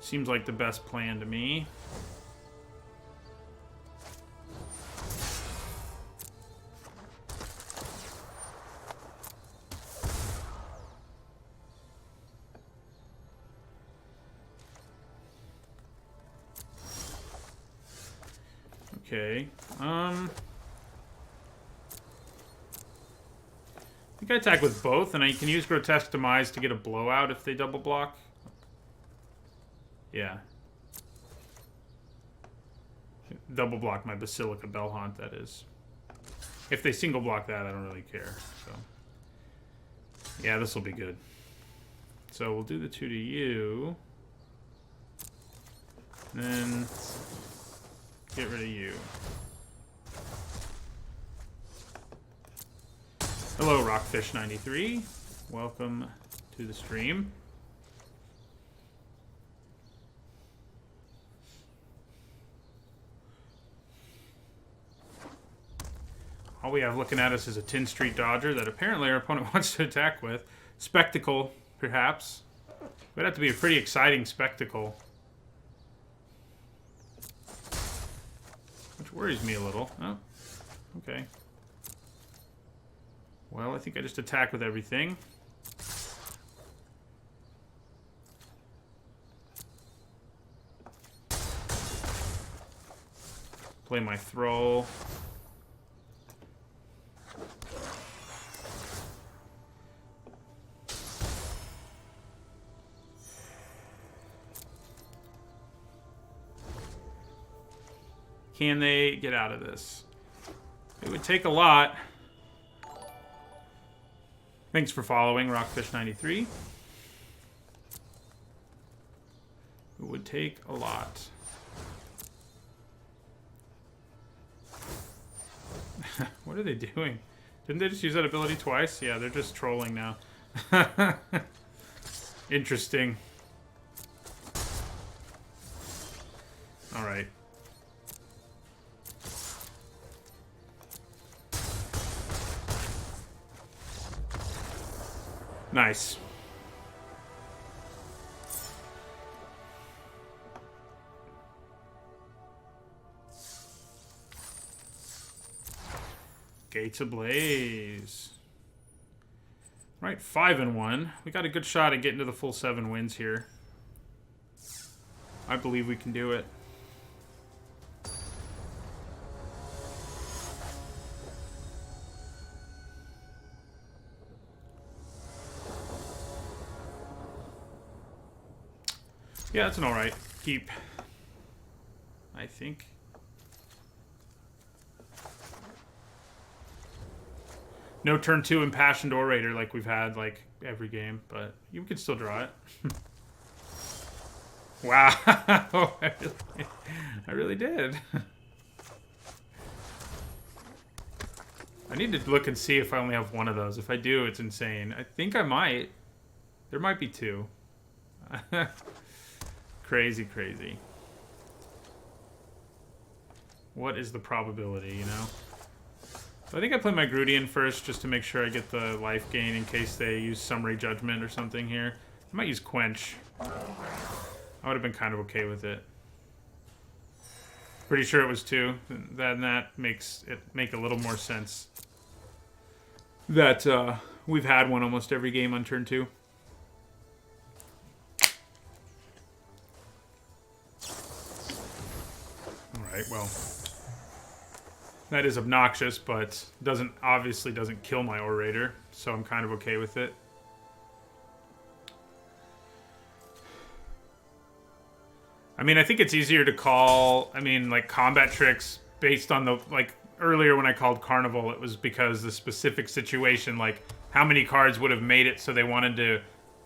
Seems like the best plan to me. Okay. I think I attack with both, and I can use Grotesque Demise to get a blowout if they double block. Yeah. Double block my Basilica Bellhaunt, that is. If they single block that, I don't really care. So, yeah, this will be good. So we'll do the 2 to you. And then get rid of you. Hello, Rockfish93. Welcome to the stream. All we have looking at us is a Tin Street Dodger that apparently our opponent wants to attack with. Spectacle, perhaps. It would have to be a pretty exciting spectacle. Which worries me a little. Oh, okay. Well, I think I just attack with everything. Play my Thrall. Can they get out of this? It would take a lot. Thanks for following, Rockfish93. It would take a lot. What are they doing? Didn't they just use that ability twice? Yeah, they're just trolling now. Interesting. Alright. Nice. Gates ablaze. Right, 5-1. We got a good shot at getting to the full 7 wins here. I believe we can do it. Yeah, that's an alright keep, I think. No turn 2 Impassioned Orator like we've had like every game, but you can still draw it. Wow, I really did. I need to look and see if I only have one of those. If I do, it's insane. I think I might. There might be 2. Crazy, crazy. What is the probability, you know? So I think I play my Grudian first just to make sure I get the life gain in case they use Summary Judgment or something here. I might use Quench. I would have been kind of okay with it. Pretty sure it was 2. Then that makes it make a little more sense. That we've had one almost every game on turn 2. Alright, well. That is obnoxious, but obviously doesn't kill my Orator, so I'm kind of okay with it. I mean, I think it's easier to call, like, combat tricks based on the, like, earlier when I called Carnival, it was because the specific situation, like, how many cards would have made it so they wanted to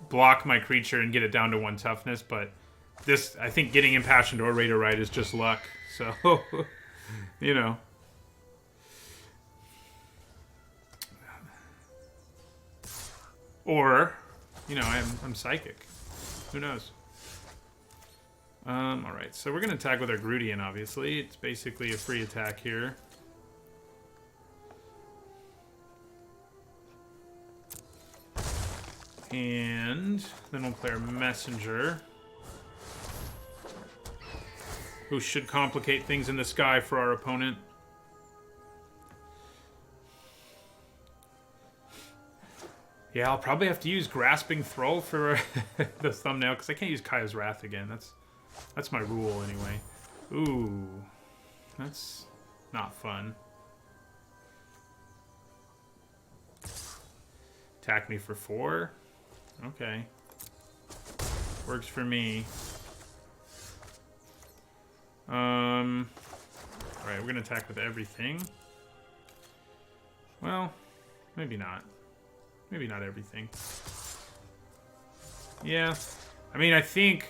block my creature and get it down to 1 toughness, but this, I think getting Impassioned Orator right is just luck, so, you know. Or, you know, I'm psychic. Who knows? Alright, so we're going to attack with our Grudian, obviously. It's basically a free attack here. And then we'll play our messenger, who should complicate things in the sky for our opponent. Yeah, I'll probably have to use Grasping Thrall for the thumbnail, because I can't use Kaya's Wrath again. That's my rule, anyway. Ooh. That's not fun. Attack me for 4? Okay. Works for me. Alright, we're gonna attack with everything. Well, maybe not. Maybe not everything. Yeah. I mean, I think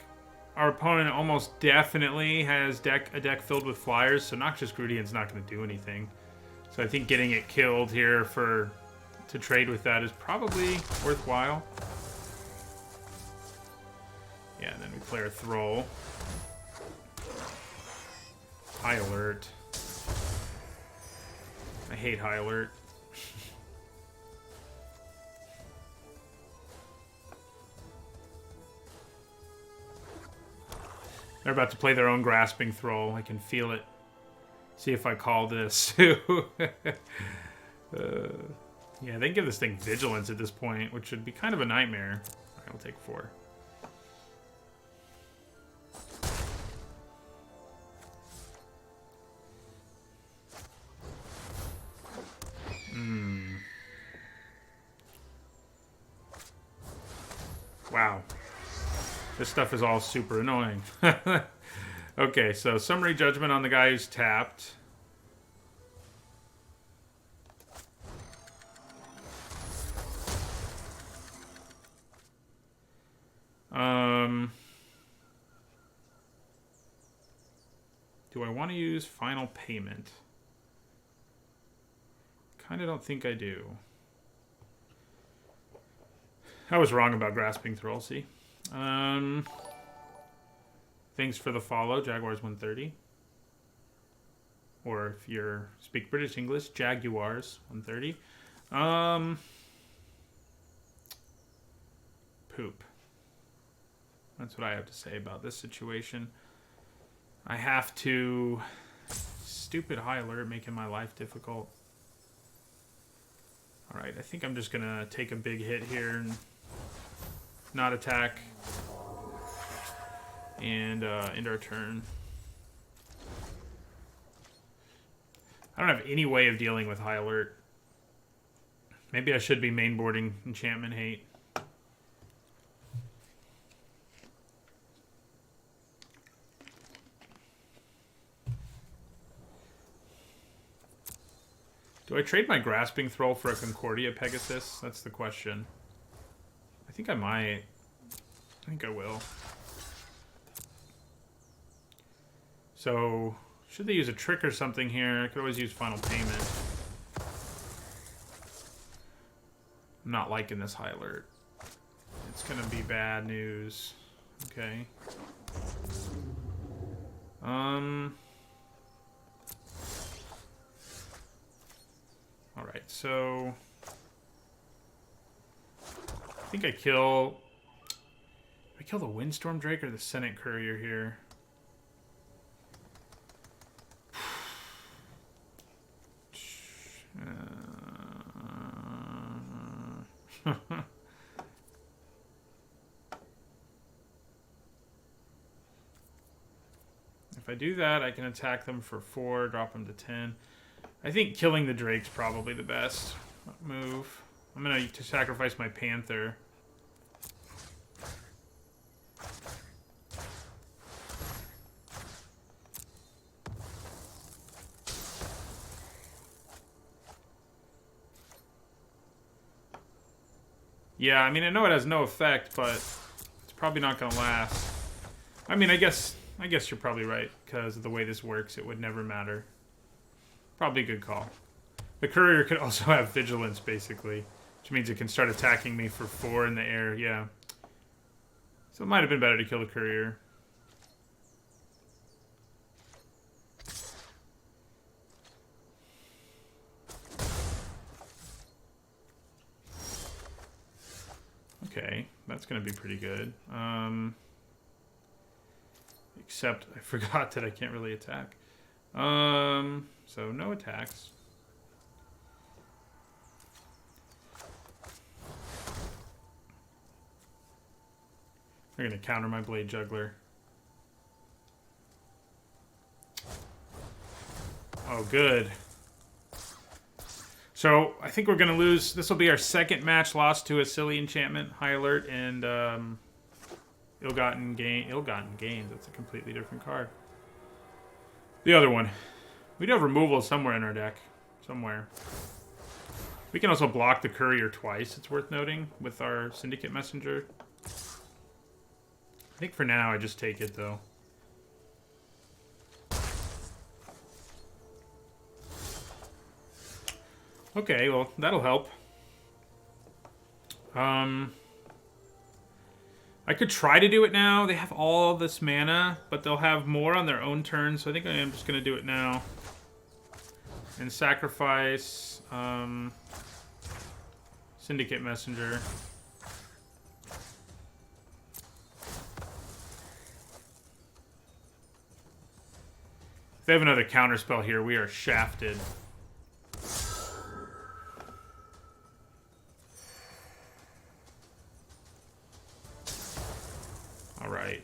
our opponent almost definitely has a deck filled with flyers, so Noxious Grudian's not going to do anything. So I think getting it killed here to trade with that is probably worthwhile. Yeah, and then we play our Thrall. High Alert. I hate High Alert. They're about to play their own Grasping Thrall. I can feel it. See if I call this. Yeah, they can give this thing Vigilance at this point, which would be kind of a nightmare. All right, I'll take 4. Wow. This stuff is all super annoying. Okay, so Summary Judgment on the guy who's tapped. Do I want to use Final Payment? Kind of don't think I do. I was wrong about Grasping Thrall, see? Thanks for the follow, Jaguars 130. Or if you speak British English, Jaguars 130. Poop. That's what I have to say about this situation. I have to... Stupid High Alert making my life difficult. Alright, I think I'm just going to take a big hit here and not attack. And end our turn. I don't have any way of dealing with High Alert. Maybe I should be mainboarding Enchantment Hate. Do I trade my Grasping Thrall for a Concordia Pegasus? That's the question. I think I might. I think I will. So, should they use a trick or something here? I could always use Final Payment. I'm not liking this High Alert. It's gonna be bad news. Okay. Alright, so... I think I kill... Do I kill the Windstorm Drake or the Senate Courier here? If I do that, I can attack them for 4, drop them to 10. I think killing the Drake's probably the best move. I'm going to sacrifice my Panther. Yeah, I mean, I know it has no effect, but it's probably not going to last. I mean, I guess you're probably right, because of the way this works, it would never matter. Probably a good call. The Courier could also have Vigilance, basically, which means it can start attacking me for 4 in the air, yeah. So it might have been better to kill the Courier. Okay, that's going to be pretty good. Except I forgot that I can't really attack. So no attacks. They're going to counter my Blade Juggler. Oh, good. So I think we're going to lose. This will be our second match lost to a silly enchantment, High Alert, and Ill-Gotten Gains. That's a completely different card. The other one. We do have removal somewhere in our deck. Somewhere. We can also block the Courier twice, it's worth noting, with our Syndicate Messenger. I think for now I just take it, though. Okay, well, that'll help. I could try to do it now. They have all this mana, but they'll have more on their own turn, so I think I am just going to do it now. And sacrifice Syndicate Messenger. If they have another counterspell here, we are shafted. Alright.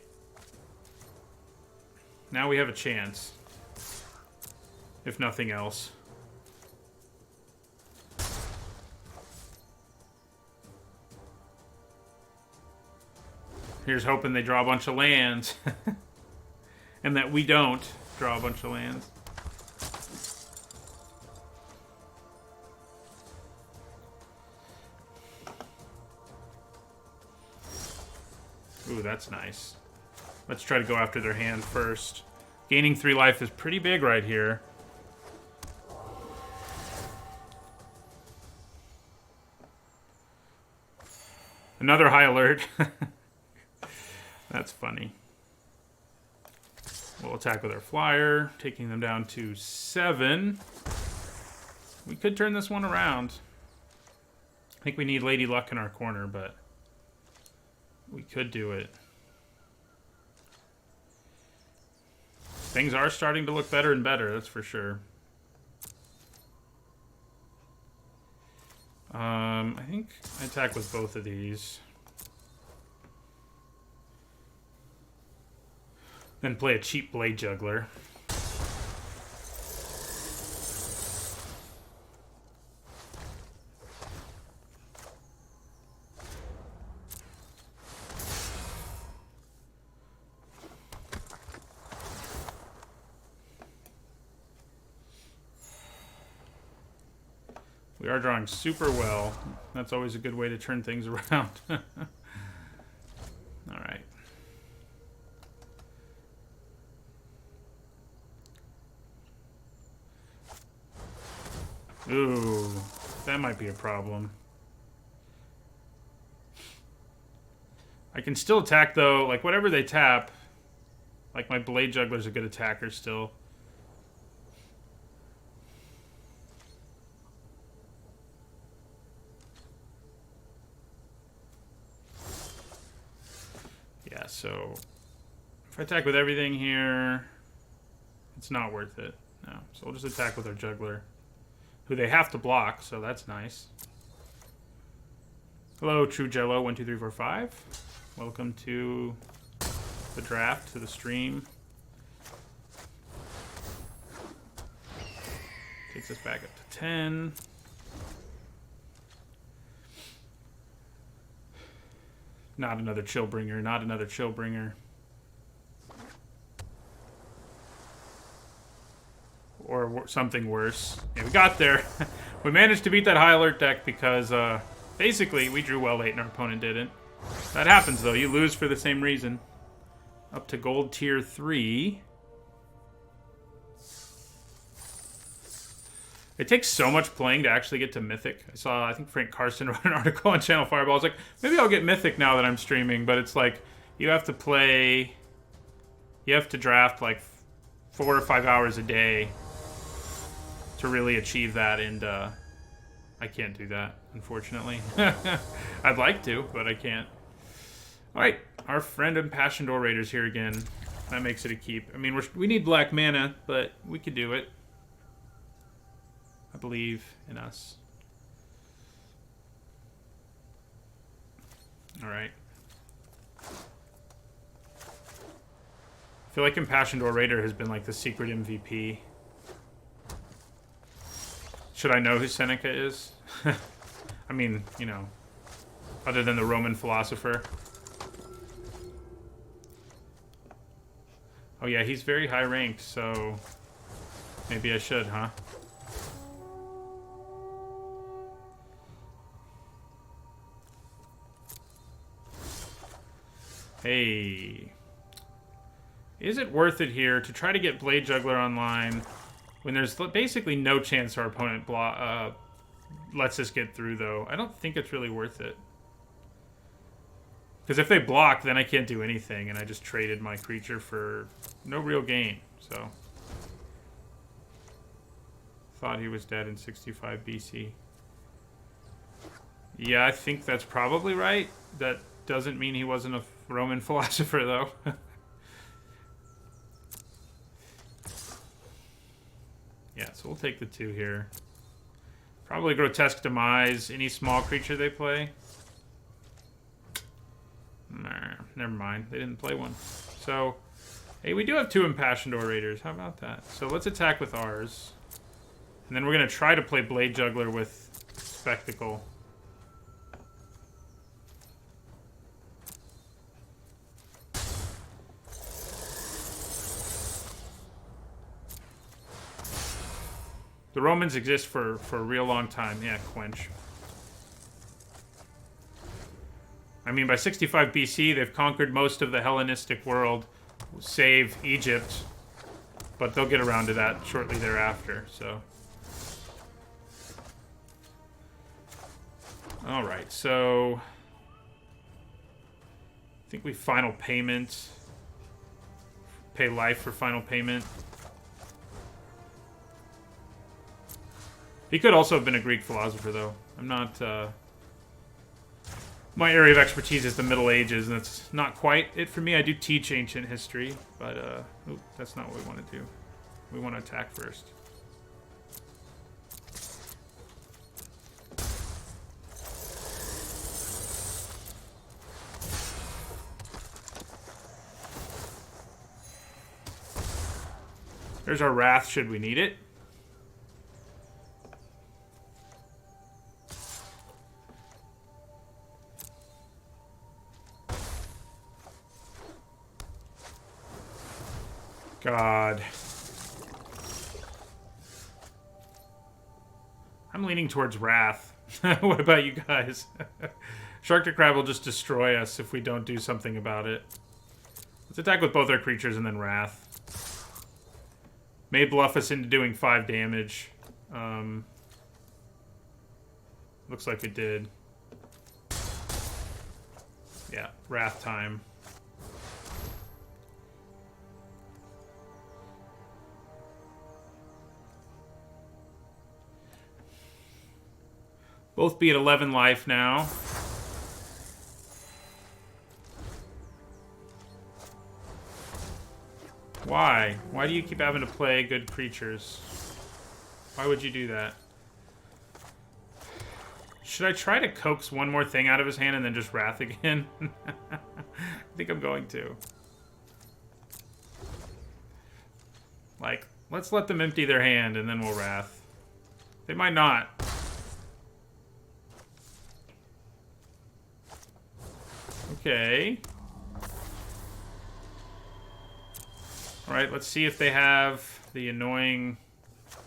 Now we have a chance. If nothing else. Here's hoping they draw a bunch of lands. And that we don't draw a bunch of lands. Ooh, that's nice. Let's try to go after their hand first. Gaining 3 life is pretty big right here. Another High Alert. That's funny. We'll attack with our Flyer, taking them down to 7. We could turn this one around. I think we need Lady Luck in our corner, but we could do it. Things are starting to look better and better, that's for sure. I think I attack with both of these. Then play a cheap Blade Juggler. We are drawing super well. That's always a good way to turn things around. Alright. Ooh, that might be a problem. I can still attack, though. Like, whatever they tap, like, my Blade Juggler's a good attacker still. Yeah, so if I attack with everything here, it's not worth it. No, so we'll just attack with our Juggler, who they have to block, so that's nice. Hello, True Jello 1 2 3 4 5. Welcome to the draft, to the stream. Takes us back up to 10. Not another Chillbringer, not another Chillbringer. Or something worse. Yeah, we got there. We managed to beat that High Alert deck because, basically, we drew well late and our opponent didn't. That happens, though. You lose for the same reason. Up to Gold Tier 3. It takes so much playing to actually get to Mythic. I think Frank Carson wrote an article on Channel Fireball. I was like, maybe I'll get Mythic now that I'm streaming. But it's like, you have to play... You have to draft, like, 4 or 5 hours a day to really achieve that, and I can't do that, unfortunately. I'd like to, but I can't. Alright, our friend Impassioned Orator's here again. That makes it a keep. I mean, we need black mana, but we could do it. I believe in us. Alright. I feel like Impassioned Orator has been like the secret MVP. Should I know who Seneca is? I mean, you know, other than the Roman philosopher. Oh yeah, he's very high ranked, so maybe I should, huh? Hey. Is it worth it here to try to get Blade Juggler online when there's basically no chance our opponent lets us get through, though? I don't think it's really worth it. Because if they block, then I can't do anything, and I just traded my creature for no real gain, so. Thought he was dead in 65 BC. Yeah, I think that's probably right. That doesn't mean he wasn't a Roman philosopher, though. Yeah, so we'll take the 2 here. Probably Grotesque Demise, any small creature they play. Nah, never mind. They didn't play one. So, hey, we do have 2 Impassioned Orators. How about that? So let's attack with ours. And then we're going to try to play Blade Juggler with Spectacle. The Romans exist for a real long time. Yeah, Quench. I mean, by 65 BC, they've conquered most of the Hellenistic world, save Egypt. But they'll get around to that shortly thereafter, so. Alright, so. I think we final payment. Pay life for final payment. He could also have been a Greek philosopher, though. I'm not, my area of expertise is the Middle Ages, and that's not quite it for me. I do teach ancient history, but, ooh, that's not what we want to do. We want to attack first. There's our Wrath, should we need it. God. I'm leaning towards Wrath. What about you guys? Shark to Crab will just destroy us if we don't do something about it. Let's attack with both our creatures and then Wrath. May bluff us into doing 5 damage. Looks like it did. Yeah, Wrath time. Both be at 11 life now. Why? Why do you keep having to play good creatures? Why would you do that? Should I try to coax one more thing out of his hand and then just Wrath again? I think I'm going to. Like, let's let them empty their hand and then we'll Wrath. They might not. Okay. Alright, let's see if they have the annoying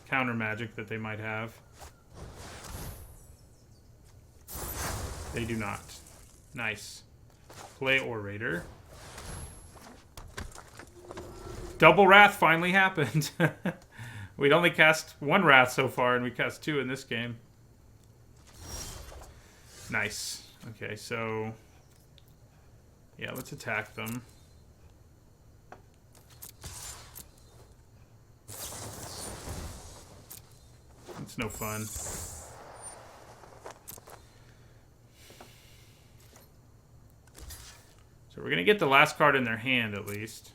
counter magic that they might have. They do not. Nice. Play Orator. Double Wrath finally happened. We'd only cast 1 Wrath so far, and we cast 2 in this game. Nice. Okay, so... yeah, let's attack them. It's no fun. So we're going to get the last card in their hand, at least.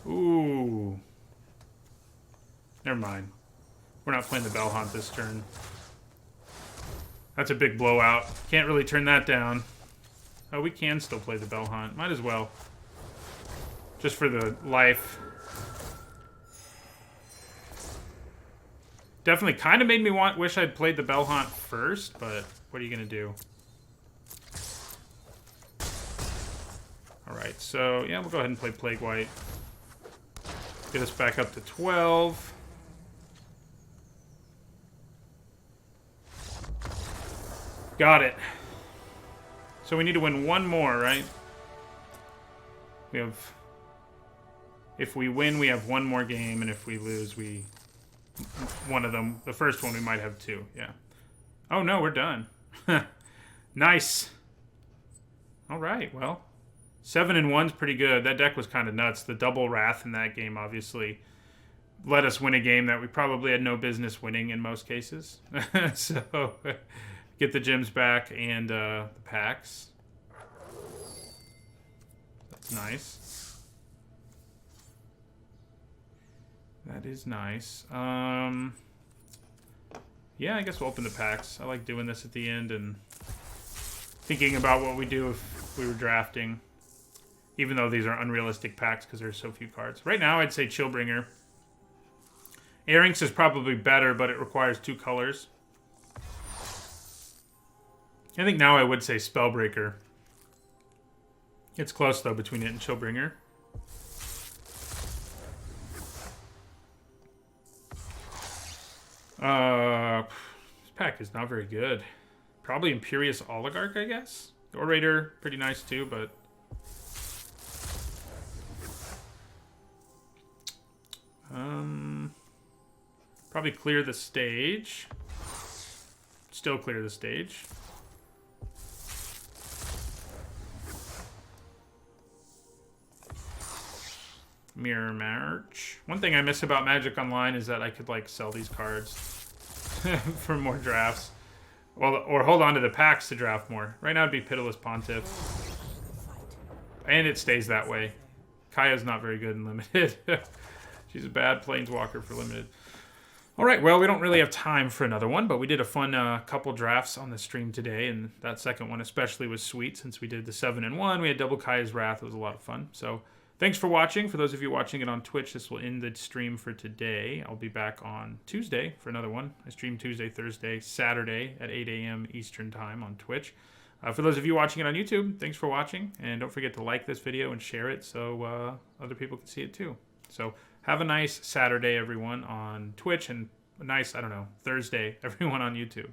Ooh. Never mind. We're not playing the Bell Haunt this turn. That's a big blowout. Can't really turn that down. Oh, we can still play the Bell Haunt. Might as well. Just for the life. Definitely kind of made me wish I'd played the Bell Haunt first, but what are you going to do? Alright, so yeah, we'll go ahead and play Plague White. Get us back up to 12. Got it. So we need to win one more, right? We have... If we win, we have one more game, and if we lose, we... One of them, the first one, we might have two, yeah. Oh no, we're done. Nice. Alright, well. 7-1's pretty good. That deck was kind of nuts. The double Wrath in that game, obviously, let us win a game that we probably had no business winning in most cases. So, get the gems back and the packs. That's nice. That is nice. Yeah, I guess we'll open the packs. I like doing this at the end and thinking about what we do if we were drafting. Even though these are unrealistic packs because there's so few cards. Right now, I'd say Chillbringer. Airings is probably better, but it requires 2 colors. I think now I would say Spellbreaker. It's close, though, between it and Chillbringer. This pack is not very good. Probably Imperious Oligarch, I guess. Orator, pretty nice, too, but... Probably clear the stage. Still clear the stage. Mirror March. One thing I miss about Magic Online is that I could, like, sell these cards for more drafts. Well, or hold on to the packs to draft more. Right now it'd be Pitiless Pontiff. And it stays that way. Kaya's not very good in Limited. She's a bad Planeswalker for Limited. Alright, well, we don't really have time for another one, but we did a fun couple drafts on the stream today, and that second one especially was sweet since we did the 7-1. We had double Kaya's Wrath. It was a lot of fun. So, thanks for watching. For those of you watching it on Twitch, this will end the stream for today. I'll be back on Tuesday for another one. I stream Tuesday, Thursday, Saturday at 8 a.m. Eastern Time on Twitch. For those of you watching it on YouTube, thanks for watching, and don't forget to like this video and share it so other people can see it too. So, have a nice Saturday, everyone, on Twitch, and a nice, I don't know, Thursday, everyone on YouTube.